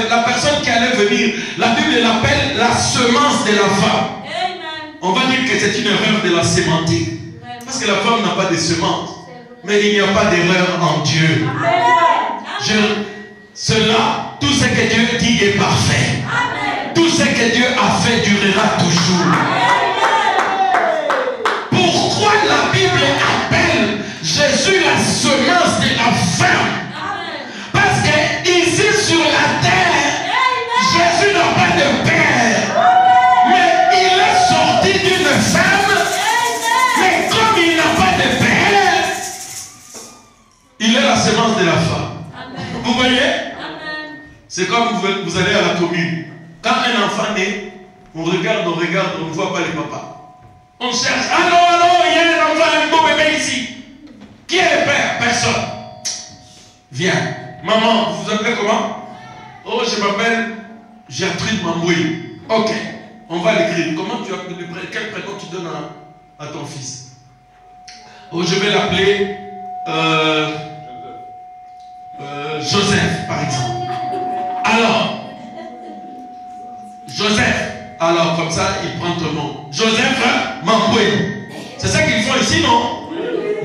la personne qui allait venir, la Bible l'appelle la semence de la femme. On va dire que c'est une erreur de la sémantique. Parce que la femme n'a pas de semence. Mais il n'y a pas d'erreur en Dieu. Cela, tout ce que Dieu dit est parfait. Tout ce que Dieu a fait durera toujours. Pourquoi la Bible appelle Jésus la semence de la femme? Parce que ici sur la terre, Jésus n'a pas de père. Mais il est sorti d'une femme. Mais comme il n'a pas de père, il est la semence de la femme. Vous voyez? C'est comme vous allez à la commune. Quand un enfant naît, on regarde, on ne voit pas les papas. On cherche. Allô, il y a un enfant, un beau bébé ici. Qui est le père? Personne. Viens. Maman, vous vous appelez comment? Oh, je m'appelle Gertrude Mamboui. Ok. On va l'écrire. Comment tu appelles? Quel prénom tu donnes à ton fils? Oh, je vais l'appeler Joseph, par exemple. Alors, Joseph. Alors, comme ça, il prend ton nom. Joseph Mamboui. C'est ça qu'ils font ici, non?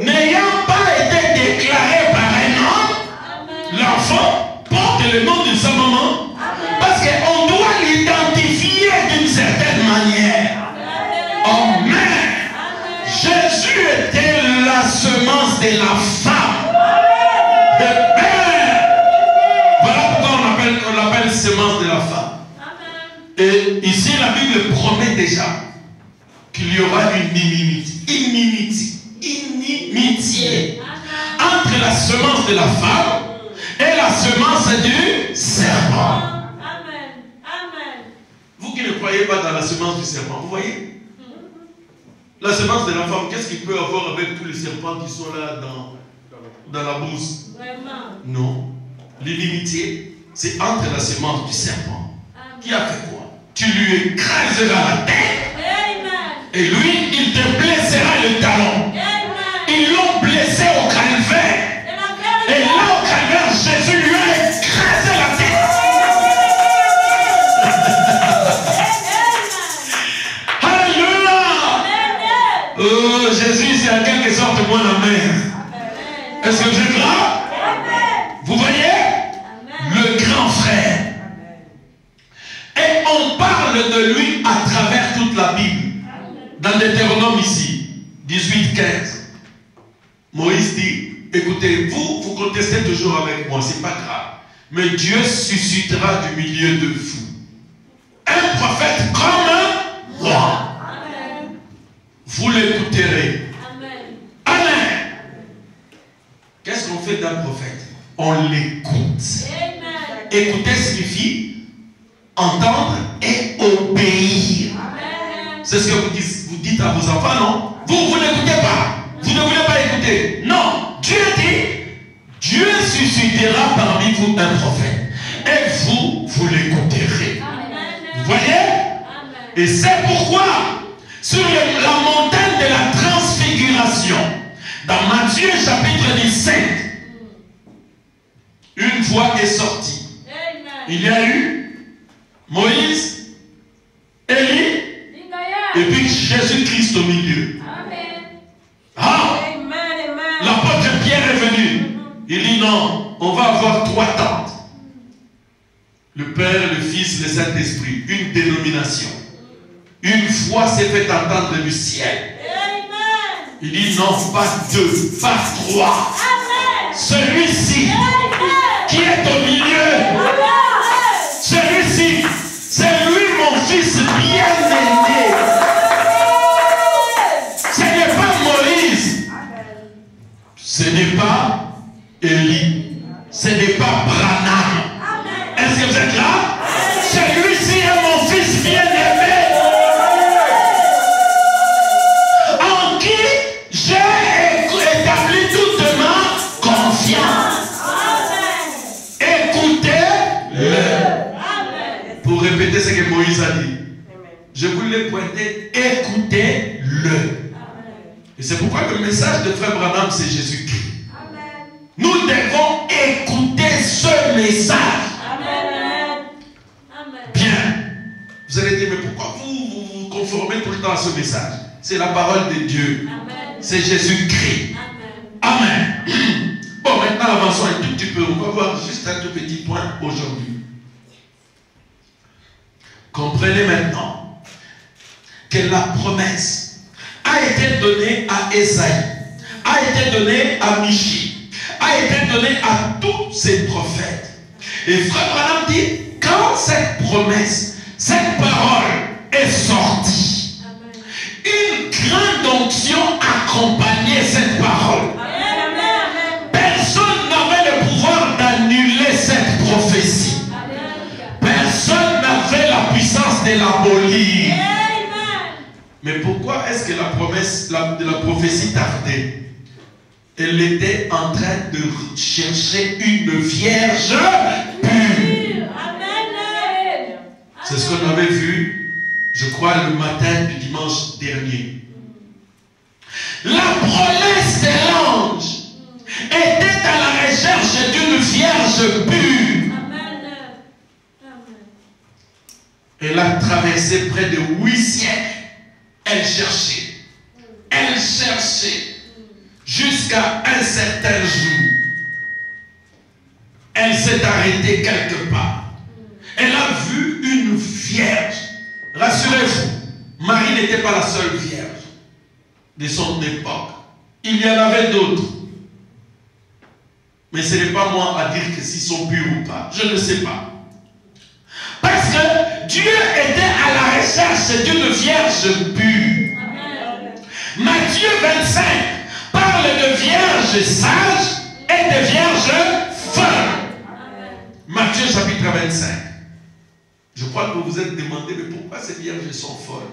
N'ayant pas été déclaré par un homme, l'enfant porte le nom de sa maman. Parce qu'on doit l'identifier d'une certaine manière. Amen. Jésus était la semence de la femme. De père. Voilà pourquoi on l'appelle semence de la femme. Et ici, la Bible promet déjà qu'il y aura une inimitié entre la semence de la femme et la semence du serpent. Vous qui ne croyez pas dans la semence du serpent, vous voyez? La semence de la femme, qu'est-ce qu'il peut avoir avec tous les serpents qui sont là dans la brousse? Non. L'inimitié, c'est entre la semence du serpent. Qui a fait quoi? Tu lui écraseras la tête. Et lui, il te blessera le talon. Ils l'ont blessé au calvaire. Et là, au calvaire, Jésus lui a écrasé la tête. Alléluia. Oh, Jésus, c'est en quelque sorte moi la mère. Est-ce que vous êtes là? Vous voyez? Le grand frère. Et on parle de lui à travers toute la Bible. Dans Deutéronome ici, 18-15, Moïse dit, écoutez, vous contestez toujours avec moi, c'est pas grave. Mais Dieu suscitera du milieu de vous un prophète comme moi. Vous l'écouterez. Amen. Qu'est-ce qu'on fait d'un prophète? On l'écoute. Écouter signifie entendre et obéir. C'est ce que vous dites à vos enfants, non? Vous n'écoutez pas. Vous ne voulez pas écouter. Non. Dieu dit, Dieu suscitera parmi vous un prophète. Et vous l'écouterez. Vous voyez? Et c'est pourquoi, sur la montagne de la transfiguration, dans Matthieu chapitre 17, une voix est sortie. Il y a eu Moïse, Élie, et puis Jésus-Christ au milieu. Ah! L'apôtre Pierre est venu. Il dit non, on va avoir 3 tentes. Le Père, le Fils, le Saint-Esprit. Une dénomination. Une voix s'est fait entendre du ciel. Il dit non, pas 2, pas 3. Celui-ci qui est au milieu. Celui-ci, c'est lui mon fils bien-aimé. Ce n'est pas Moïse. Ce n'est pas Élie. Ce n'est pas Branham. Est-ce que vous êtes là? Celui-ci est mon fils bien-aimé. En qui j'ai établi toute ma confiance. Écoutez-le. Pour répéter ce que Moïse a dit. Je voulais pointer, écoutez-le. Et c'est pourquoi le message de Frère Branham, c'est Jésus-Christ. ce message. C'est la parole de Dieu. C'est Jésus-Christ. Amen. Bon, maintenant avançons un tout petit peu. On va voir juste un tout petit point aujourd'hui. Comprenez maintenant que la promesse a été donnée à Esaïe, a été donnée à Michi, a été donnée à tous ces prophètes. Et Frère Branham dit, quand cette promesse, cette parole est sortie, une grande onction accompagnait cette parole. Personne n'avait le pouvoir d'annuler cette prophétie. Personne n'avait la puissance de l'abolir. Mais pourquoi est-ce que la promesse de la prophétie tardait? Elle était en train de chercher une vierge pure. C'est ce qu'on avait vu, je crois, le matin du dimanche dernier. La promesse de l'ange était à la recherche d'une vierge pure. Elle a traversé près de 8 siècles. Elle cherchait. Elle cherchait. Jusqu'à un certain jour. Elle s'est arrêtée quelque part. Elle a vu une vierge. Rassurez-vous, Marie n'était pas la seule vierge de son époque. Il y en avait d'autres. Mais ce n'est pas moi à dire que s'ils sont purs ou pas. Je ne sais pas. Parce que Dieu était à la recherche d'une vierge pure. Matthieu 25 parle de vierges sages et de vierges folles. Matthieu chapitre 25. Je crois que vous vous êtes demandé, mais pourquoi ces vierges sont folles?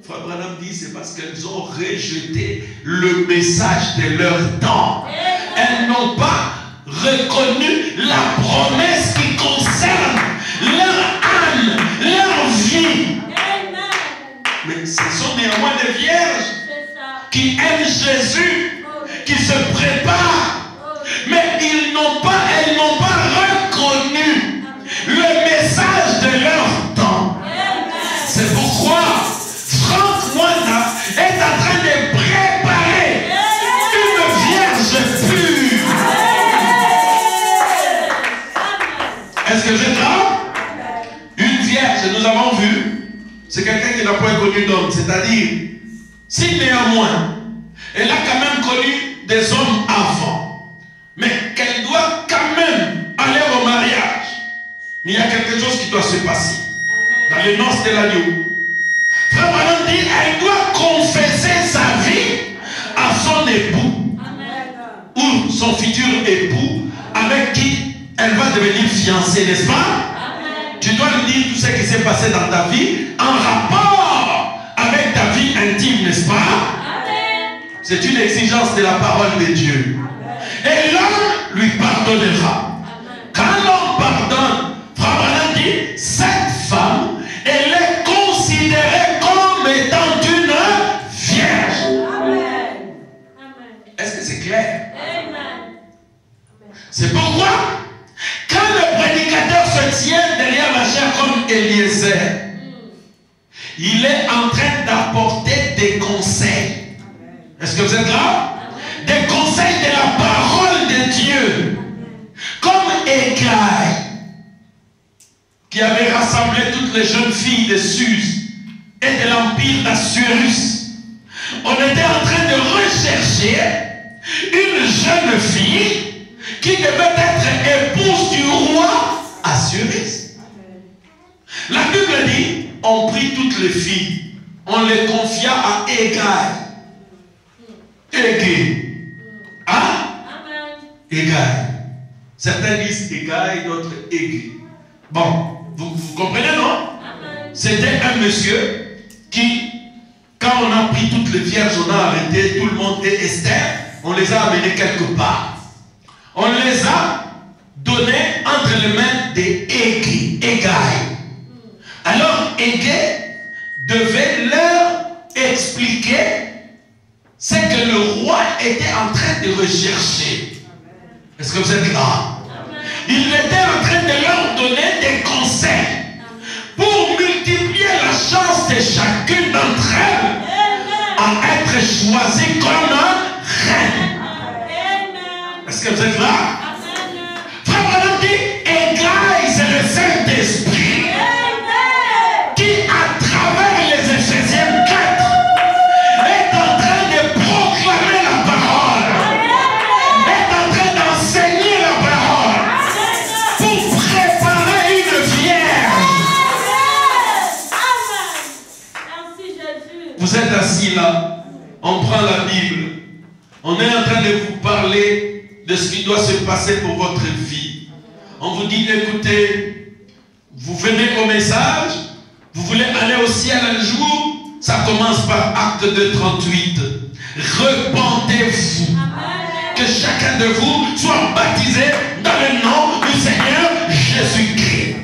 Frère Branham dit, c'est parce qu'elles ont rejeté le message de leur temps. Elles n'ont pas reconnu la promesse qui concerne leur âme, leur vie. Mais ce sont néanmoins des vierges qui aiment Jésus, qui se préparent, mais elles n'ont pas reconnu le message de leur temps. C'est pourquoi Franck Moina est en train de préparer une vierge pure. Est-ce que j'ai grave? Une vierge, nous avons vu, c'est quelqu'un qui n'a pas connu d'homme, c'est-à-dire, si néanmoins, elle a quand même connu des hommes avant, mais qu'elle doit quand même aller au mariage, il y a quelque chose qui doit se passer dans les noces de l'agneau. Frère Branham dit, elle doit confesser sa vie à son époux, ou son futur époux, avec qui elle va devenir fiancée, n'est-ce pas? Tu dois lui dire tout ce qui s'est passé dans ta vie en rapport avec ta vie intime, n'est-ce pas? C'est une exigence de la parole de Dieu. Et l'homme lui pardonnera. Quand l'homme pardonne, Frère Branham dit, cette femme, elle est considérée comme étant une vierge. Est-ce que c'est clair? C'est pourquoi, quand le prédicateur se tient derrière la chair comme Eliezer, il est en train d'apporter des conseils. Est-ce que vous êtes là? Des conseils de la parole de Dieu. Comme Égaï, qui avait rassemblé toutes les jeunes filles de Suse et de l'empire d'Assuérus. On était en train de rechercher une jeune fille qui devait être épouse du roi Assuérus. La Bible dit, on prit toutes les filles, on les confia à Égaï. Égé. Hein? Égaï. Certains disent Égaï, d'autres Égé. Bon, vous comprenez, non? C'était un monsieur qui, quand on a pris toutes les vierges, on a arrêté tout le monde et Esther, on les a amenés quelque part. On les a donnés entre les mains d'Égé, Égaï. Alors Égé devait leur expliquer ce que le roi était en train de rechercher. Est-ce que vous êtes là? Il était en train de leur donner des conseils pour multiplier la chance de chacune d'entre elles à être choisie comme reine. Est-ce que vous êtes là? Frère Branham dit, égaille, c'est le Saint-Esprit qui, à travers les Éphésiens 4, est en train de proclamer la parole, est en train d'enseigner la parole pour préparer une vierge. Merci Jésus. Vous êtes assis là, on prend la Bible, on est en train de vous parler de ce qui doit se passer pour votre vie. On vous dit, écoutez, vous venez au message, vous voulez aller au ciel un jour, ça commence par Acte 2:38. Repentez-vous. Que chacun de vous soit baptisé dans le nom du Seigneur Jésus-Christ.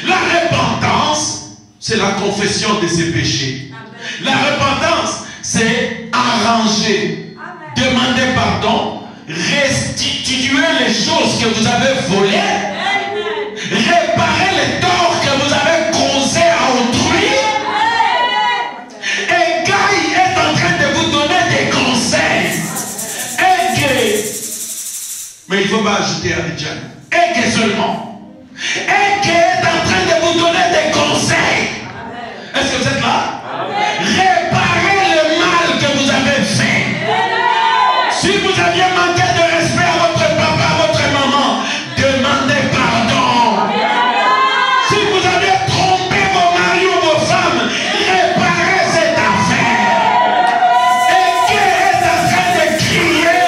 La repentance, c'est la confession de ses péchés. La repentance, c'est arranger, demander pardon, restituer les choses que vous avez volées, réparer les torts que vous avez causés à autrui. Et Gaï est en train de vous donner des conseils. Mais il ne faut pas ajouter Abidjan. Et seulement. Et est en train de vous donner des conseils. Est-ce que vous êtes là? Réparez le mal que vous avez fait. Si vous aviez manqué de respect à votre papa, à votre maman, demandez pardon. Si vous avez trompé vos maris ou vos femmes, réparez cette affaire. Et qui est en train de crier?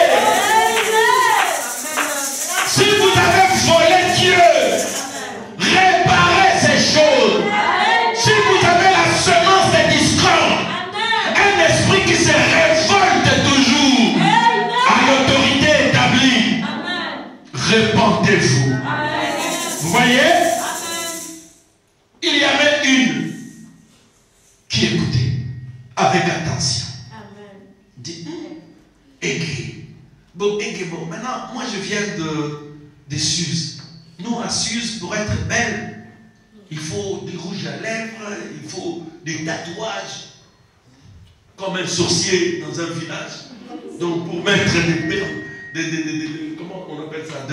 Si vous avez volé Dieu, réparez ces choses. Si vous avez la semence de discorde, un esprit qui se révolte toujours à l'autorité établie, repentez-vous. Vous voyez? Il y avait une qui écoutait avec attention. Dit, écrit. Bon, maintenant, moi je viens de Suse. Nous, à Suse, pour être belle, il faut des rouges à lèvres, il faut des tatouages, comme un sorcier dans un village. Donc, pour mettre des comment on appelle ça,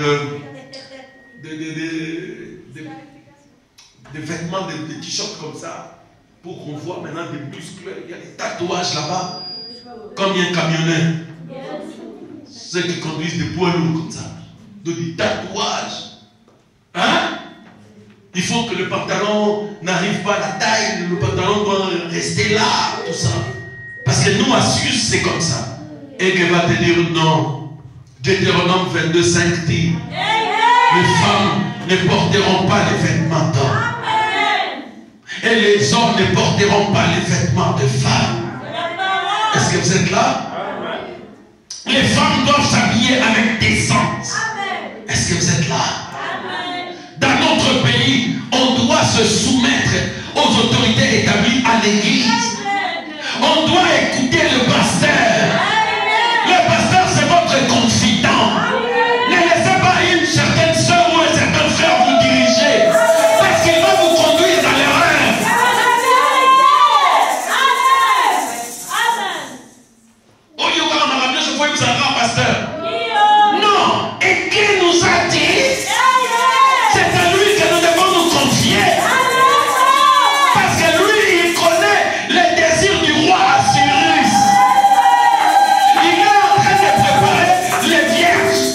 des vêtements, des t-shirts comme ça, pour qu'on voit maintenant des muscles. Il y a des tatouages là-bas, comme il y a un camionneur. Ceux qui conduisent des poids lourds comme ça. Donc, des tatouages. Hein? Il faut que le pantalon n'arrive pas à la taille, le pantalon doit rester là, tout ça. Parce que nous, à Suse, c'est comme ça. Et qu'elle va te dire non. Deutéronome 22:5 dit, les femmes ne porteront pas les vêtements d'hommes. Et les hommes ne porteront pas les vêtements de femmes. Est-ce que vous êtes là? Les femmes doivent s'habiller avec décence. Est-ce que vous êtes là? Dans notre pays, on doit se soumettre aux autorités établies à l'église. On doit écouter le pasteur. Le pasteur, c'est votre confident. Ne laissez pas une certaine soeur ou un certain frère vous diriger, parce qu'il va vous conduire dans l'erreur. Oh, il y a un arabe, je vois que vous avez un pasteur. Non. Et qui nous a dit? C'est à lui que nous devons nous confier. Parce que lui, il connaît les désirs du roi Assyrus. Il est en train de préparer les vierges.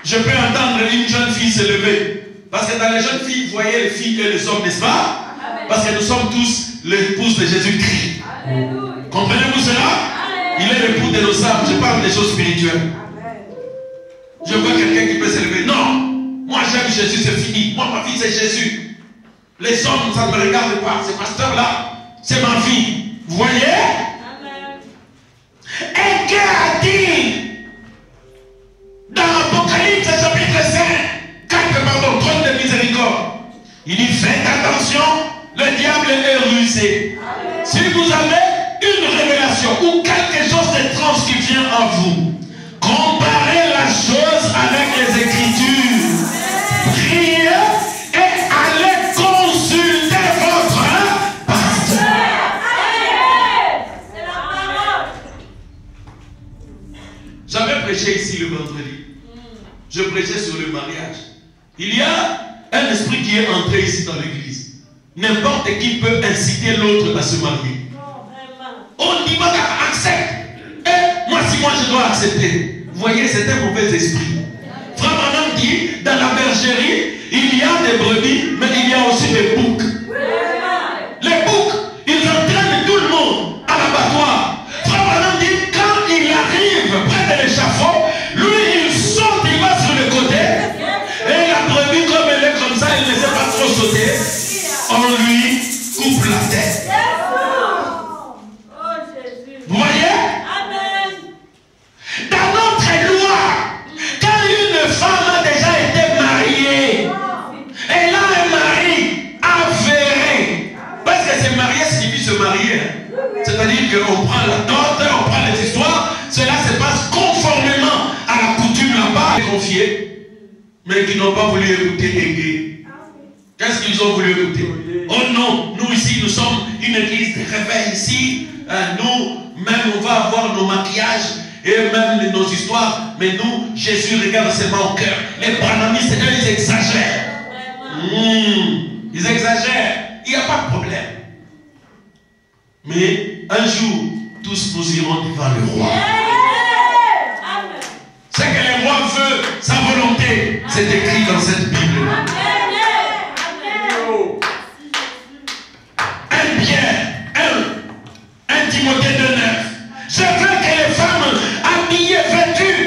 Je peux entendre une jeune fille se lever. Parce que dans les jeunes filles, vous voyez les filles et les hommes, n'est-ce pas? Parce que nous sommes tous l'épouse de Jésus-Christ. Comprenez-vous cela? Il est l'époux de nos âmes. Je parle des choses spirituelles. Je vois quelqu'un qui peut se lever. Non, moi j'aime Jésus, c'est fini. Moi, ma vie, c'est Jésus. Les hommes, ça ne me regarde pas. Ce pasteur-là, c'est ma vie. Vous voyez? Et qui a dit dans l'Apocalypse, chapitre 5, 4, trône de miséricorde. Il dit, faites attention, le diable est rusé. Si vous avez une révélation ou quelque chose d'étrange qui vient en vous, comparez la chose avec les Écritures. Priez et allez consulter prêché ici le vendredi. Je prêchais sur le mariage. Il y a un esprit qui est entré ici dans l'église. N'importe qui peut inciter l'autre à se marier. On dit, accepte. Et moi, si moi je dois accepter. Vous voyez, c'est un mauvais esprit. Frère Branham dit, dans la bergerie, il y a des brebis, mais il y a aussi des boucs. Les boucs, ils entraînent tout le monde à l'abattoir. Frère Branham dit, quand il arrive près de l'échafaud, lui, il saute, il va sur le côté. Et la brebis, comme elle est comme ça, elle ne sait pas trop sauter. On lui coupe la tête. Vous voyez? Dans notre loi, quand une femme a déjà été mariée, elle a un mari avéré. Parce que se marier signifie se marier. C'est-à-dire qu'on prend la dot, on prend les histoires, cela se passe conformément à la coutume là-bas. Confiés, mais qui n'ont pas voulu écouter Égé. Qu'est-ce qu'ils ont voulu écouter? Oh non, nous ici, nous sommes une église de réveil ici. Nous, même on va avoir nos maquillages et même nos histoires. Mais nous, Jésus regarde seulement au cœur. Les branhamistes, eux, ils exagèrent. Ils exagèrent. Il n'y a pas de problème. Mais un jour, tous nous irons devant le roi. C'est que le roi veut sa volonté. C'est écrit dans cette Bible. Un Timothée 2,9. Je veux que les femmes habillées, vêtues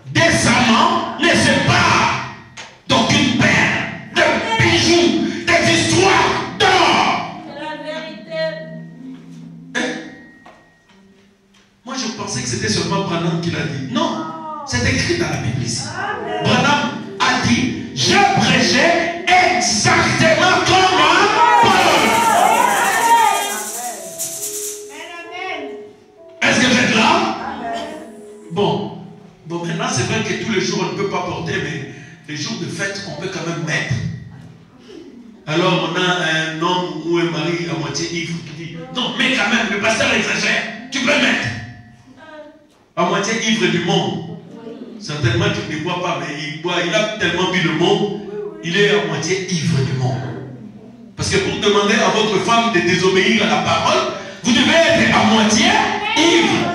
décemment ne se parent d'aucune perle, de bijoux, des histoires d'or. C'est la vérité. Moi je pensais que c'était seulement Branham qui l'a dit. Non, c'est écrit dans la Bible ici. Branham a dit, je prêchais exactement comme Paul. Est-ce que vous êtes là? Bon, maintenant c'est vrai que tous les jours on ne peut pas porter, mais les jours de fête on peut quand même mettre. Alors on a un homme ou un mari à moitié ivre qui dit, non mais quand même le pasteur exagère, tu peux mettre. À moitié ivre du monde. Certainement qu'il ne boit pas, mais il boit, il a tellement bu le monde, il est à moitié ivre du monde. Parce que pour demander à votre femme de désobéir à la parole, vous devez être à moitié ivre.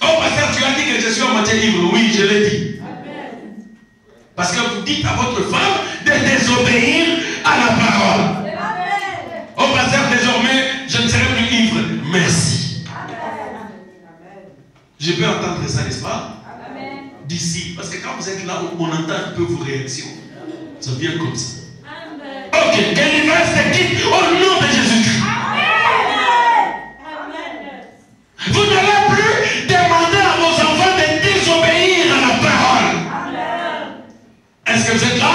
Oh pasteur, tu as dit que je suis à moitié ivre. Oui, je l'ai dit. Parce que vous dites à votre femme de désobéir à la parole. Oh pasteur, désormais, je ne serai plus ivre. Merci. Je peux entendre ça, n'est-ce pas? D'ici. Parce que quand vous êtes là, on entend un peu vos réactions. Ça vient comme ça. Ok, que l'Église te quitte au nom de Jésus-Christ. Vous n'allez plus demander à vos enfants de désobéir à la parole. Est-ce que vous êtes là?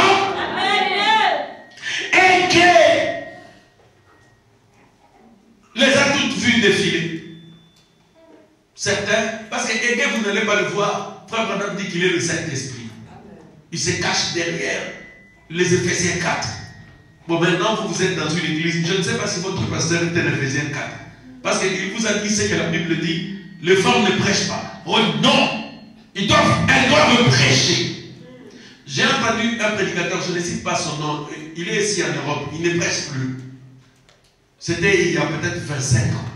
Et que les a toutes vues défiler. Certains, parce que Égé, vous n'allez pas le voir. Frère Branham dit qu'il est le Saint-Esprit. Il se cache derrière les Éphésiens 4. Bon, maintenant, vous êtes dans une église. Je ne sais pas si votre pasteur est un Éphésiens 4. Parce qu'il vous a dit ce que la Bible dit. Les femmes ne prêchent pas. Oh non! Elles doivent prêcher. J'ai entendu un prédicateur, je ne cite pas son nom. Il est ici en Europe. Il ne prêche plus. C'était il y a peut-être 25 ans.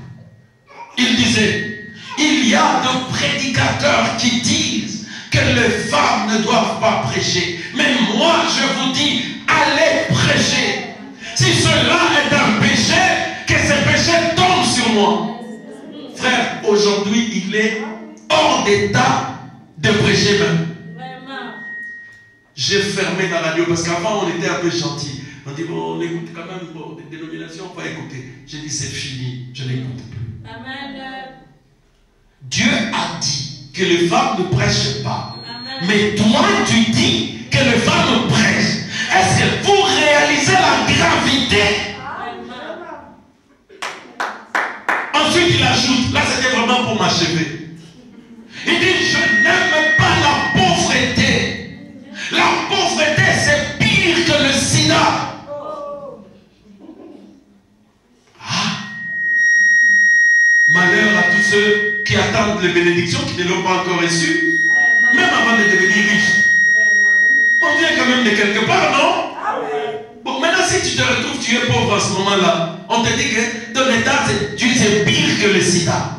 Il disait, il y a des prédicateurs qui disent que les femmes ne doivent pas prêcher. Mais moi, je vous dis, allez prêcher. Si cela est un péché, que ce péché tombe sur moi. Frère, aujourd'hui, il est hors d'état de prêcher même. J'ai fermé la radio parce qu'avant, on était un peu gentil. On dit, bon, on écoute quand même, bon, des dénominations, on va écouter. J'ai dit, c'est fini, je n'écoute plus. Amen. Dieu a dit que les femmes ne prêchent pas. Amen. Mais toi, tu dis que les femmes prêchent. Est-ce que vous réalisez la gravité? Ensuite, il ajoute, là c'était vraiment pour m'achever. Il dit, je n'aime pas la pauvreté. La pauvreté, c'est pire que le sida. Ah. Malheur à tous ceux qui attendent le bénédictions qui ne l'ont pas encore reçues, même avant de devenir riche. On vient quand même de quelque part, non? Bon, maintenant, si tu te retrouves, tu es pauvre en ce moment-là, on te dit que ton état, c'est pire que le sida.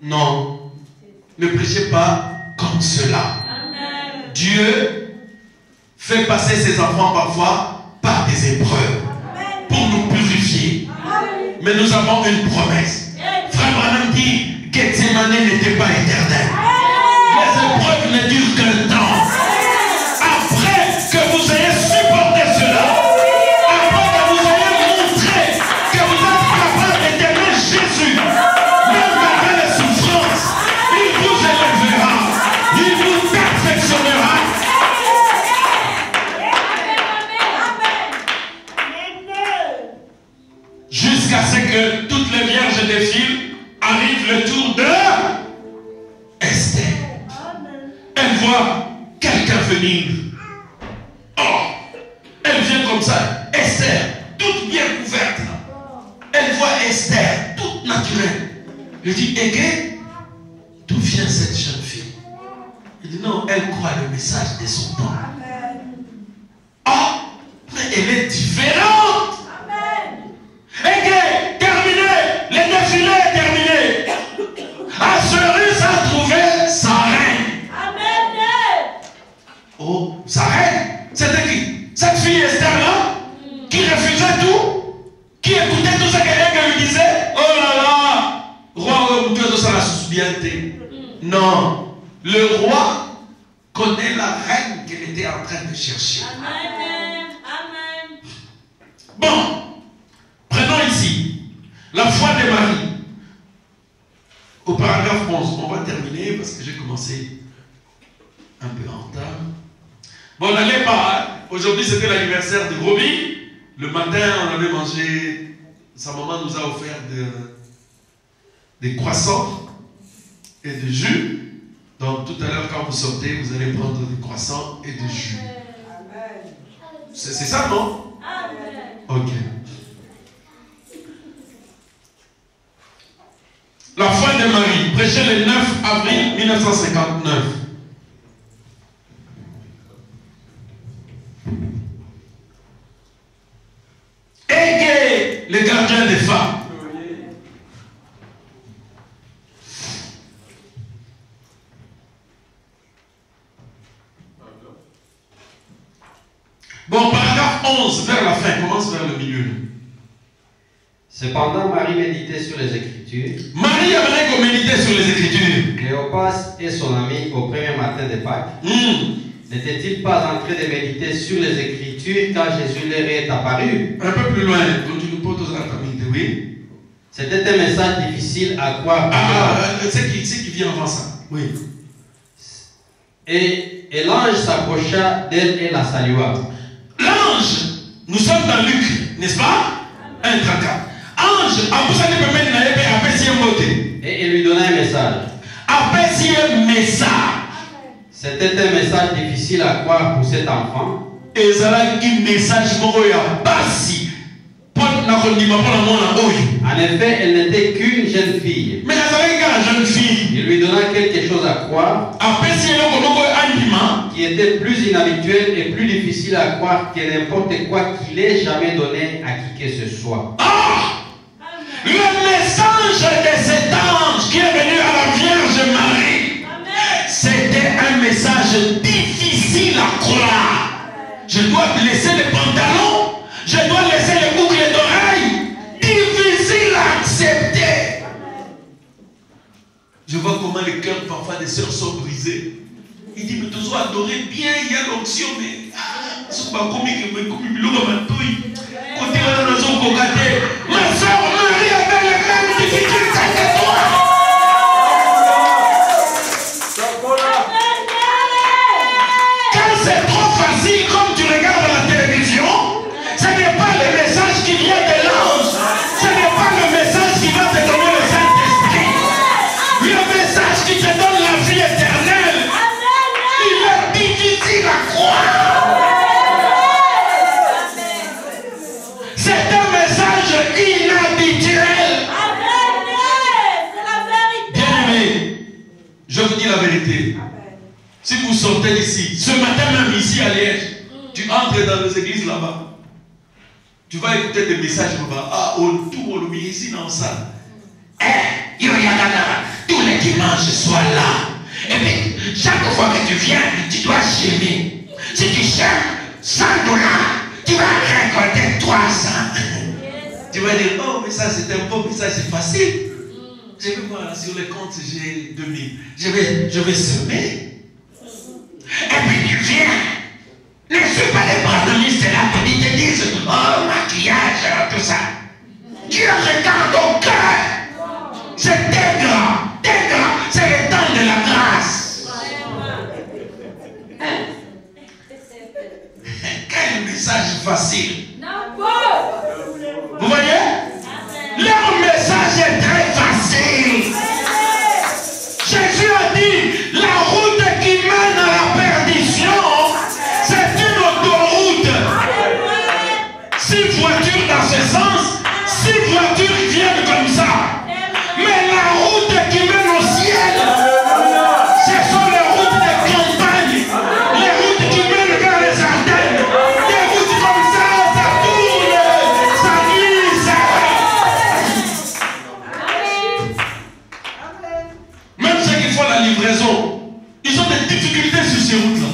Non. Ne prêchez pas comme cela. Dieu fait passer ses enfants parfois par des épreuves pour nous purifier. Mais nous avons une promesse. Frère Branham dit que Gethsemane n'était pas éternel. Les épreuves ne durent qu'un temps. Après que vous ayez supporté cela, après que vous ayez montré que vous êtes capable d'aimer Jésus, même malgré les souffrances, il vous élèvera, il vous perfectionnera. Jusqu'à ce que toutes les vierges défilent, arrive le tour de Esther. Elle voit quelqu'un venir. Oh, elle vient comme ça. Esther, toute bien couverte. Elle voit Esther, toute naturelle. Elle dit, Égé, d'où vient cette jeune fille? Il dit, non, elle croit le message de son temps. Oh, mais elle est différente. Égé, terminé, le défilé est terminé. Assuérus a trouvé sa reine. Oh, sa reine? C'était qui? Cette fille Esther-là, qui refusait tout, qui écoutait tout ce qu'elle lui disait. Oh là là, roi, Dieu de sa soubienté. Non, le roi connaît la reine qu'elle était en train de chercher. Bon, prenons ici la foi de Marie. Au paragraphe 11, on va terminer parce que j'ai commencé un peu en retard. Bon, n'allez pas. Aujourd'hui, c'était l'anniversaire de Roby. Le matin, on avait mangé. Sa maman nous a offert des croissants et du jus. Donc, tout à l'heure, quand vous sortez, vous allez prendre des croissants et du jus. C'est ça, non? Ok. La foi de Marie, prêchée le 9 avril 1959. Égé, le gardien des femmes. Bon, paragraphe 11, vers la fin, commence vers le milieu. Cependant, Marie méditait sur les Écritures. Marie aimerait qu'on méditait sur les Écritures. Cléopas et son ami, au premier matin de Pâques, n'étaient-ils pas en train de méditer sur les Écritures quand Jésus leur est apparu? Un peu plus loin, continue pas tous en famille, oui. C'était un message difficile à croire. C'est qui vient avant ça. Oui. Et l'ange s'approcha d'elle et la salua. L'ange, nous sommes dans Luc, n'est-ce pas? 1:34. Ange, et il lui donna un message. C'était un message difficile à croire pour cet enfant. En effet, elle n'était qu'une jeune fille. Il lui donna quelque chose à croire qui était plus inhabituel et plus difficile à croire que n'importe quoi qu'il ait jamais donné à qui que ce soit. Le message de cet ange qui est venu à la Vierge Marie, c'était un message difficile à croire. Je dois laisser les pantalons, je dois laisser les boucles d'oreilles, difficile à accepter. Je vois comment les cœurs parfois des sœurs sont brisés. Il dit, mais tu dois adorer bien, il y a l'onction, mais c'est pas comme il me côté de la zone cocatée. Ma soeur Marie avait les mêmes difficultés que toi. Quand c'est trop facile, comme tu regardes la télévision, ce n'est pas le message qui vient de l'ange. Ce n'est pas le message qui va te donner le Saint-Esprit. Le message qui te donne la vie éternelle, il est difficile à croire. C'est un message inhabituel. Bien Je vous dis la vérité. Si vous sortez d'ici, ce matin même ici à Liège, tu entres dans les églises là-bas. Tu vas écouter des messages là-bas. Ah, autour, ici dans ça. Tous les dimanches, sois là. Et puis, chaque fois que tu viens, tu dois gérer. Si tu cherches $100, tu vas récolter 300. Tu vas dire, oh, mais ça c'est un beau message, c'est facile. Je vais voir sur le compte, j'ai 2000. Je vais semer. Et puis tu viens. Ne suis pas les brandonistes là, ils te disent, oh, maquillage, tout ça. Dieu regarde au cœur. C'est dégrant. C'est le temps de la grâce. Quel message facile. Vous voyez? Leur message est très facile. Jésus a dit, la route qui mène à la perdition, c'est une autoroute. 6 voitures dans ce sens, 6 voitures viennent comme ça. Mais la route qui mène au ciel, ce sont les routes de campagne, les routes qui mènent vers les Ardennes, des routes comme ça tourne, ça glisse. Même ceux qui font la livraison, ils ont des difficultés sur ces routes-là.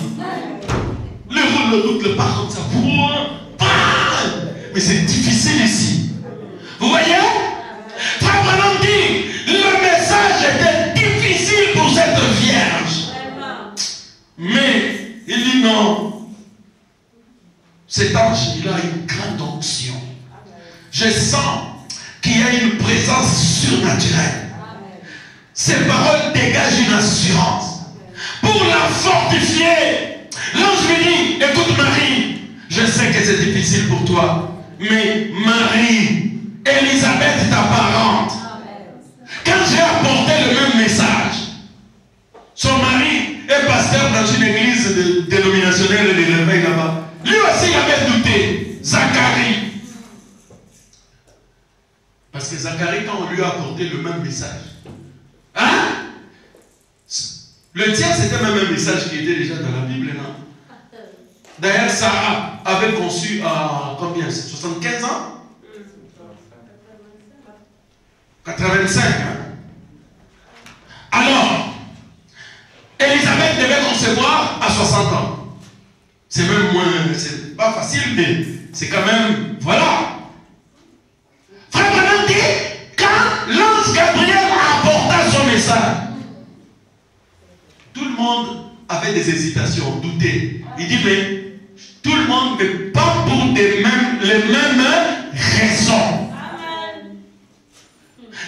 Les routes partent comme ça. Mais c'est difficile ici. Vous voyez? Frère Branham dit, le message était difficile pour cette vierge. Mais il dit non. Cet ange, il a une grande onction. Je sens qu'il y a une présence surnaturelle. Ces paroles dégagent une assurance. Pour la fortifier, l'ange lui dit, écoute Marie, je sais que c'est difficile pour toi, mais Marie, Élisabeth, ta parente, quand j'ai apporté le même message, son mari est pasteur dans une église dénominationnelle de l'éveil là-bas. Lui aussi il avait douté, Zacharie. Parce que Zacharie, quand on lui a apporté le même message, hein? Le tien, c'était même un message qui était déjà dans la Bible, non? D'ailleurs, Sarah avait conçu à combien? 75 ans? 85 ans. Alors, Élisabeth devait concevoir à 60 ans. C'est même moins, c'est pas facile, mais c'est quand même, voilà. Frère Branham dit, quand l'ange Gabriel apporta son message, tout le monde avait des hésitations, doutait. Il dit, mais tout le monde, mais pas pour les mêmes raisons.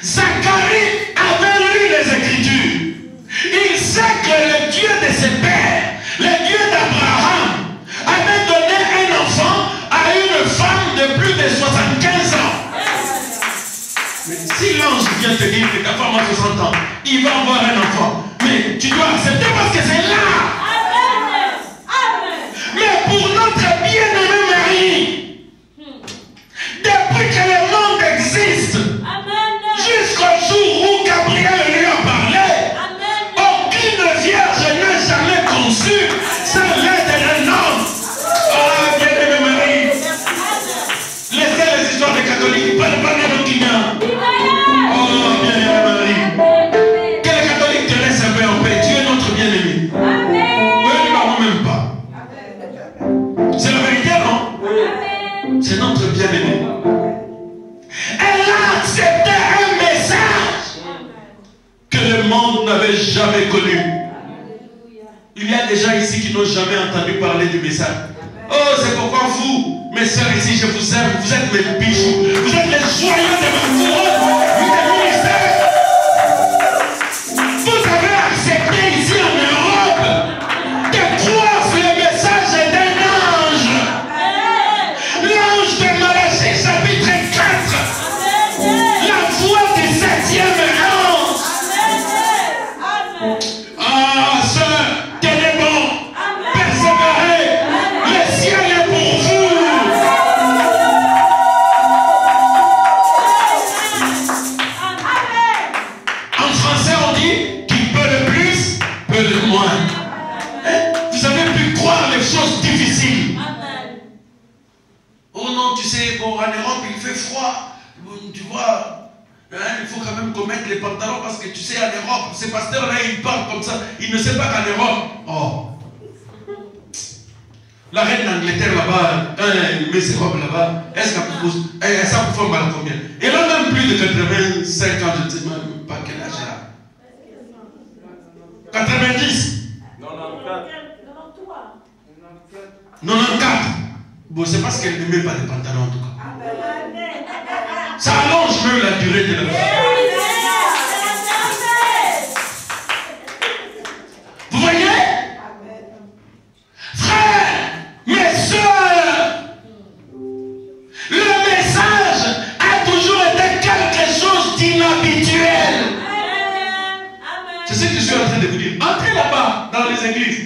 Zacharie avait lu les Écritures. Il sait que le Dieu de ses pères, le Dieu d'Abraham, avait donné un enfant à une femme de plus de 75 ans. Mais si l'ange vient te dire que ta femme a 60 ans, il va avoir un enfant. Mais tu dois accepter parce que c'est là. Mais pour notre bien-aimé Marie, depuis que le monde existe, jusqu'au jour où Gabriel lui a parlé, aucune vierge n'a jamais conçu sans l'aide d'un homme. Ah, bien-aimé Marie, laissez les histoires des catholiques, pas de Guinée. Oh, bien-aimé Marie, que les catholiques te laissent un peu en paix. Tu es notre bien-aimé. Oui, ne parlons même pas. C'est la vérité, non? C'est notre bien-aimé. Elle a accepté un message que le monde n'avait jamais connu. Il y a des gens ici qui n'ont jamais entendu parler du message. Oh, c'est pourquoi vous, mes soeurs ici, je vous aime. Vous êtes mes bijoux. Vous êtes les joyaux de ma couronne. Vous êtes ministère. Vous avez accepté ici en Europe de croire le message d'un ange. L'ange de Malachie, chapitre 4. La voix du 7e ange. Ah, sœur, tenez bon. Persévérez. Le ciel est pour vous. En français, on dit qui peut le plus fois, tu vois, hein, il faut quand même qu'on mette les pantalons parce que tu sais, en Europe, ces pasteurs-là, ils parlent comme ça. Ils ne savent pas qu'en Europe, oh, la reine d'Angleterre là-bas, elle met ses robes là-bas, est-ce qu'elle ça peut faire mal combien? Elle a même plus de 85 ans, je ne sais même pas quel âge elle a. 90. 94. Bon, c'est parce qu'elle ne met pas de pantalon en tout cas. Ça allonge même la durée de la vie. Vous voyez? Frères, mes soeurs, le message a toujours été quelque chose d'inhabituel. C'est ce que je suis en train de vous dire. Entrez là-bas, dans les églises.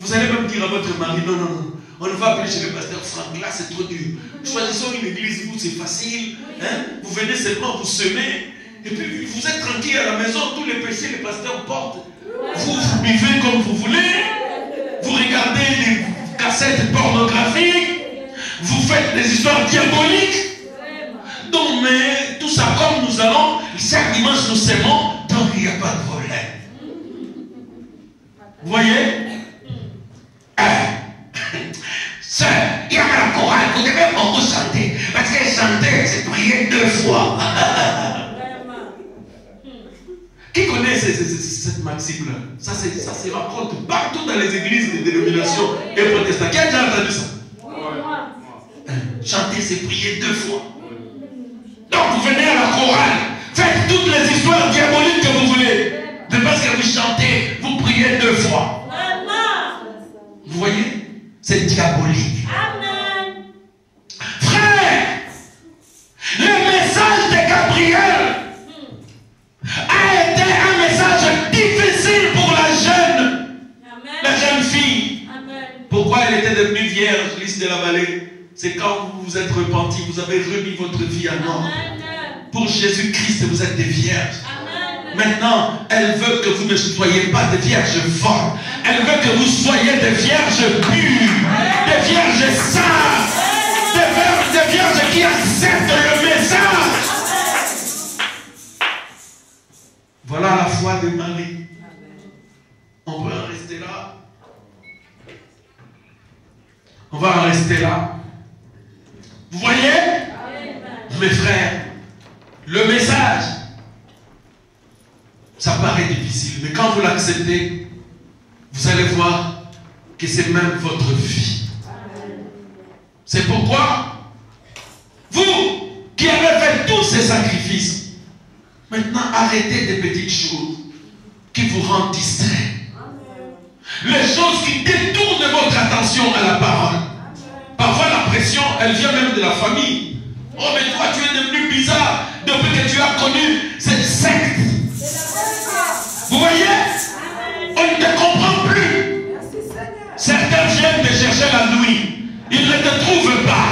Vous allez même dire à votre mari, non, non, non, on ne va plus chez le pasteur Franck, là c'est trop dur. Choisissons une église où c'est facile, hein? Vous venez seulement, vous semez, et puis vous êtes tranquille à la maison, tous les péchés, les pasteurs portent. Vous vivez comme vous voulez, vous regardez des cassettes pornographiques, vous faites des histoires diaboliques. Donc, mais tout ça, comme nous allons, chaque dimanche nous s'aimons, donc il n'y a pas de problème. Vous voyez? Sœur, il y a la chorale, vous devez beaucoup chanter. Parce que chanter, c'est prier 2 fois. Qui connaît cette maxime-là? Ça se raconte partout dans les églises des dénominations et protestants. Qui a déjà entendu ça? Chanter, c'est prier 2 fois. Donc vous venez à la chorale, faites toutes les histoires diaboliques que vous voulez. Mais parce que vous chantez, vous priez 2 fois. Vous voyez? C'est diabolique. Amen. Frère, le message de Gabriel a été un message difficile pour la jeune fille. Amen. Pourquoi elle était devenue vierge, Lys de la Vallée? C'est quand vous vous êtes repenti, vous avez remis votre vie à mort. Pour Jésus-Christ, vous êtes des vierges. Maintenant, elle veut que vous ne soyez pas des vierges folles. Elle veut que vous soyez des vierges pures, des vierges saintes, des vierges qui acceptent le message. Voilà la foi de Marie. On peut en rester là. On va en rester là. Vous voyez? Mes frères, le message, ça paraît difficile, mais quand vous l'acceptez, vous allez voir que c'est même votre vie. C'est pourquoi, vous qui avez fait tous ces sacrifices, maintenant arrêtez des petites choses qui vous rendent distrait. Les choses qui détournent votre attention à la parole. Parfois la pression, elle vient même de la famille. Oh mais toi tu es devenu bizarre depuis que tu as connu cette secte. Vous voyez? On ne te comprend plus. Certains viennent te chercher la nuit. Ils ne te trouvent pas.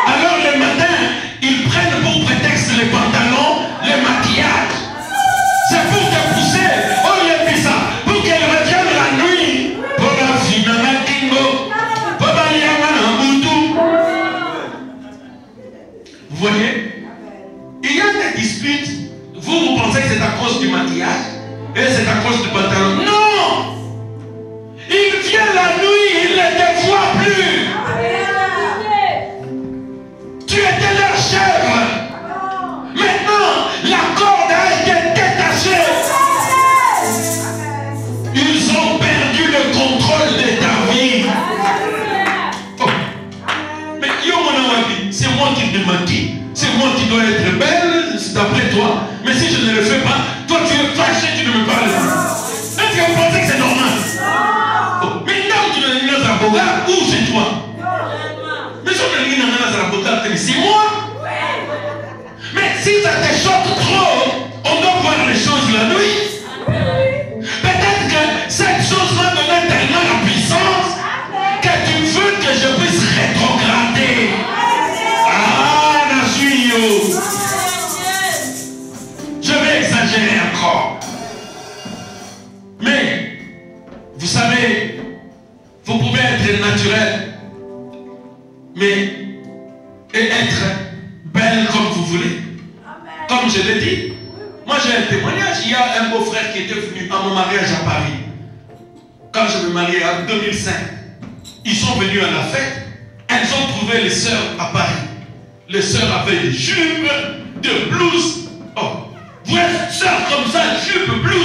Alors le matin, ils prennent pour prétexte les pantalons, le maquillage. C'est pour te pousser. Oh, il a dit ça. Pour qu'elle revienne la nuit. Pour la finale Kingo. Pour la Yamana Moutou. Vous voyez? Il y a des disputes. Vous pensez que c'est à cause du maquillage? Et c'est à cause du pantalon. Non! Il vient la nuit, il ne te voit plus. Tu étais leur chef. Maintenant, la corde a été détachée. Ils ont perdu le contrôle de ta vie. Oh. Mais c'est moi qui te maquille. C'est moi qui dois être belle, d'après toi. Mais si je ne le fais pas, toi tu es fâché, tu ne me parles pas. Est-ce que vous pensez que c'est normal? Oh. Mais là où tu n'as pas d'avocat, où c'est toi? Mais si on n'a pas c'est moi. Mais si ça te choque trop, on doit voir les choses la nuit. Peut-être que cette chose va donner tellement la puissance que tu veux que je puisse rétrograder. Ah, la suis. Je vais exagérer encore. Mais, vous savez, vous pouvez être naturel, mais et être je l'ai dit. Moi j'ai un témoignage. Il y a un beau-frère qui était venu à mon mariage à Paris. Quand je me mariais en 2005, ils sont venus à la fête. Elles ont trouvé les sœurs à Paris. Les sœurs avaient des jupes, des blouses. Oh, ouais, sœurs comme ça, jupe, blouse.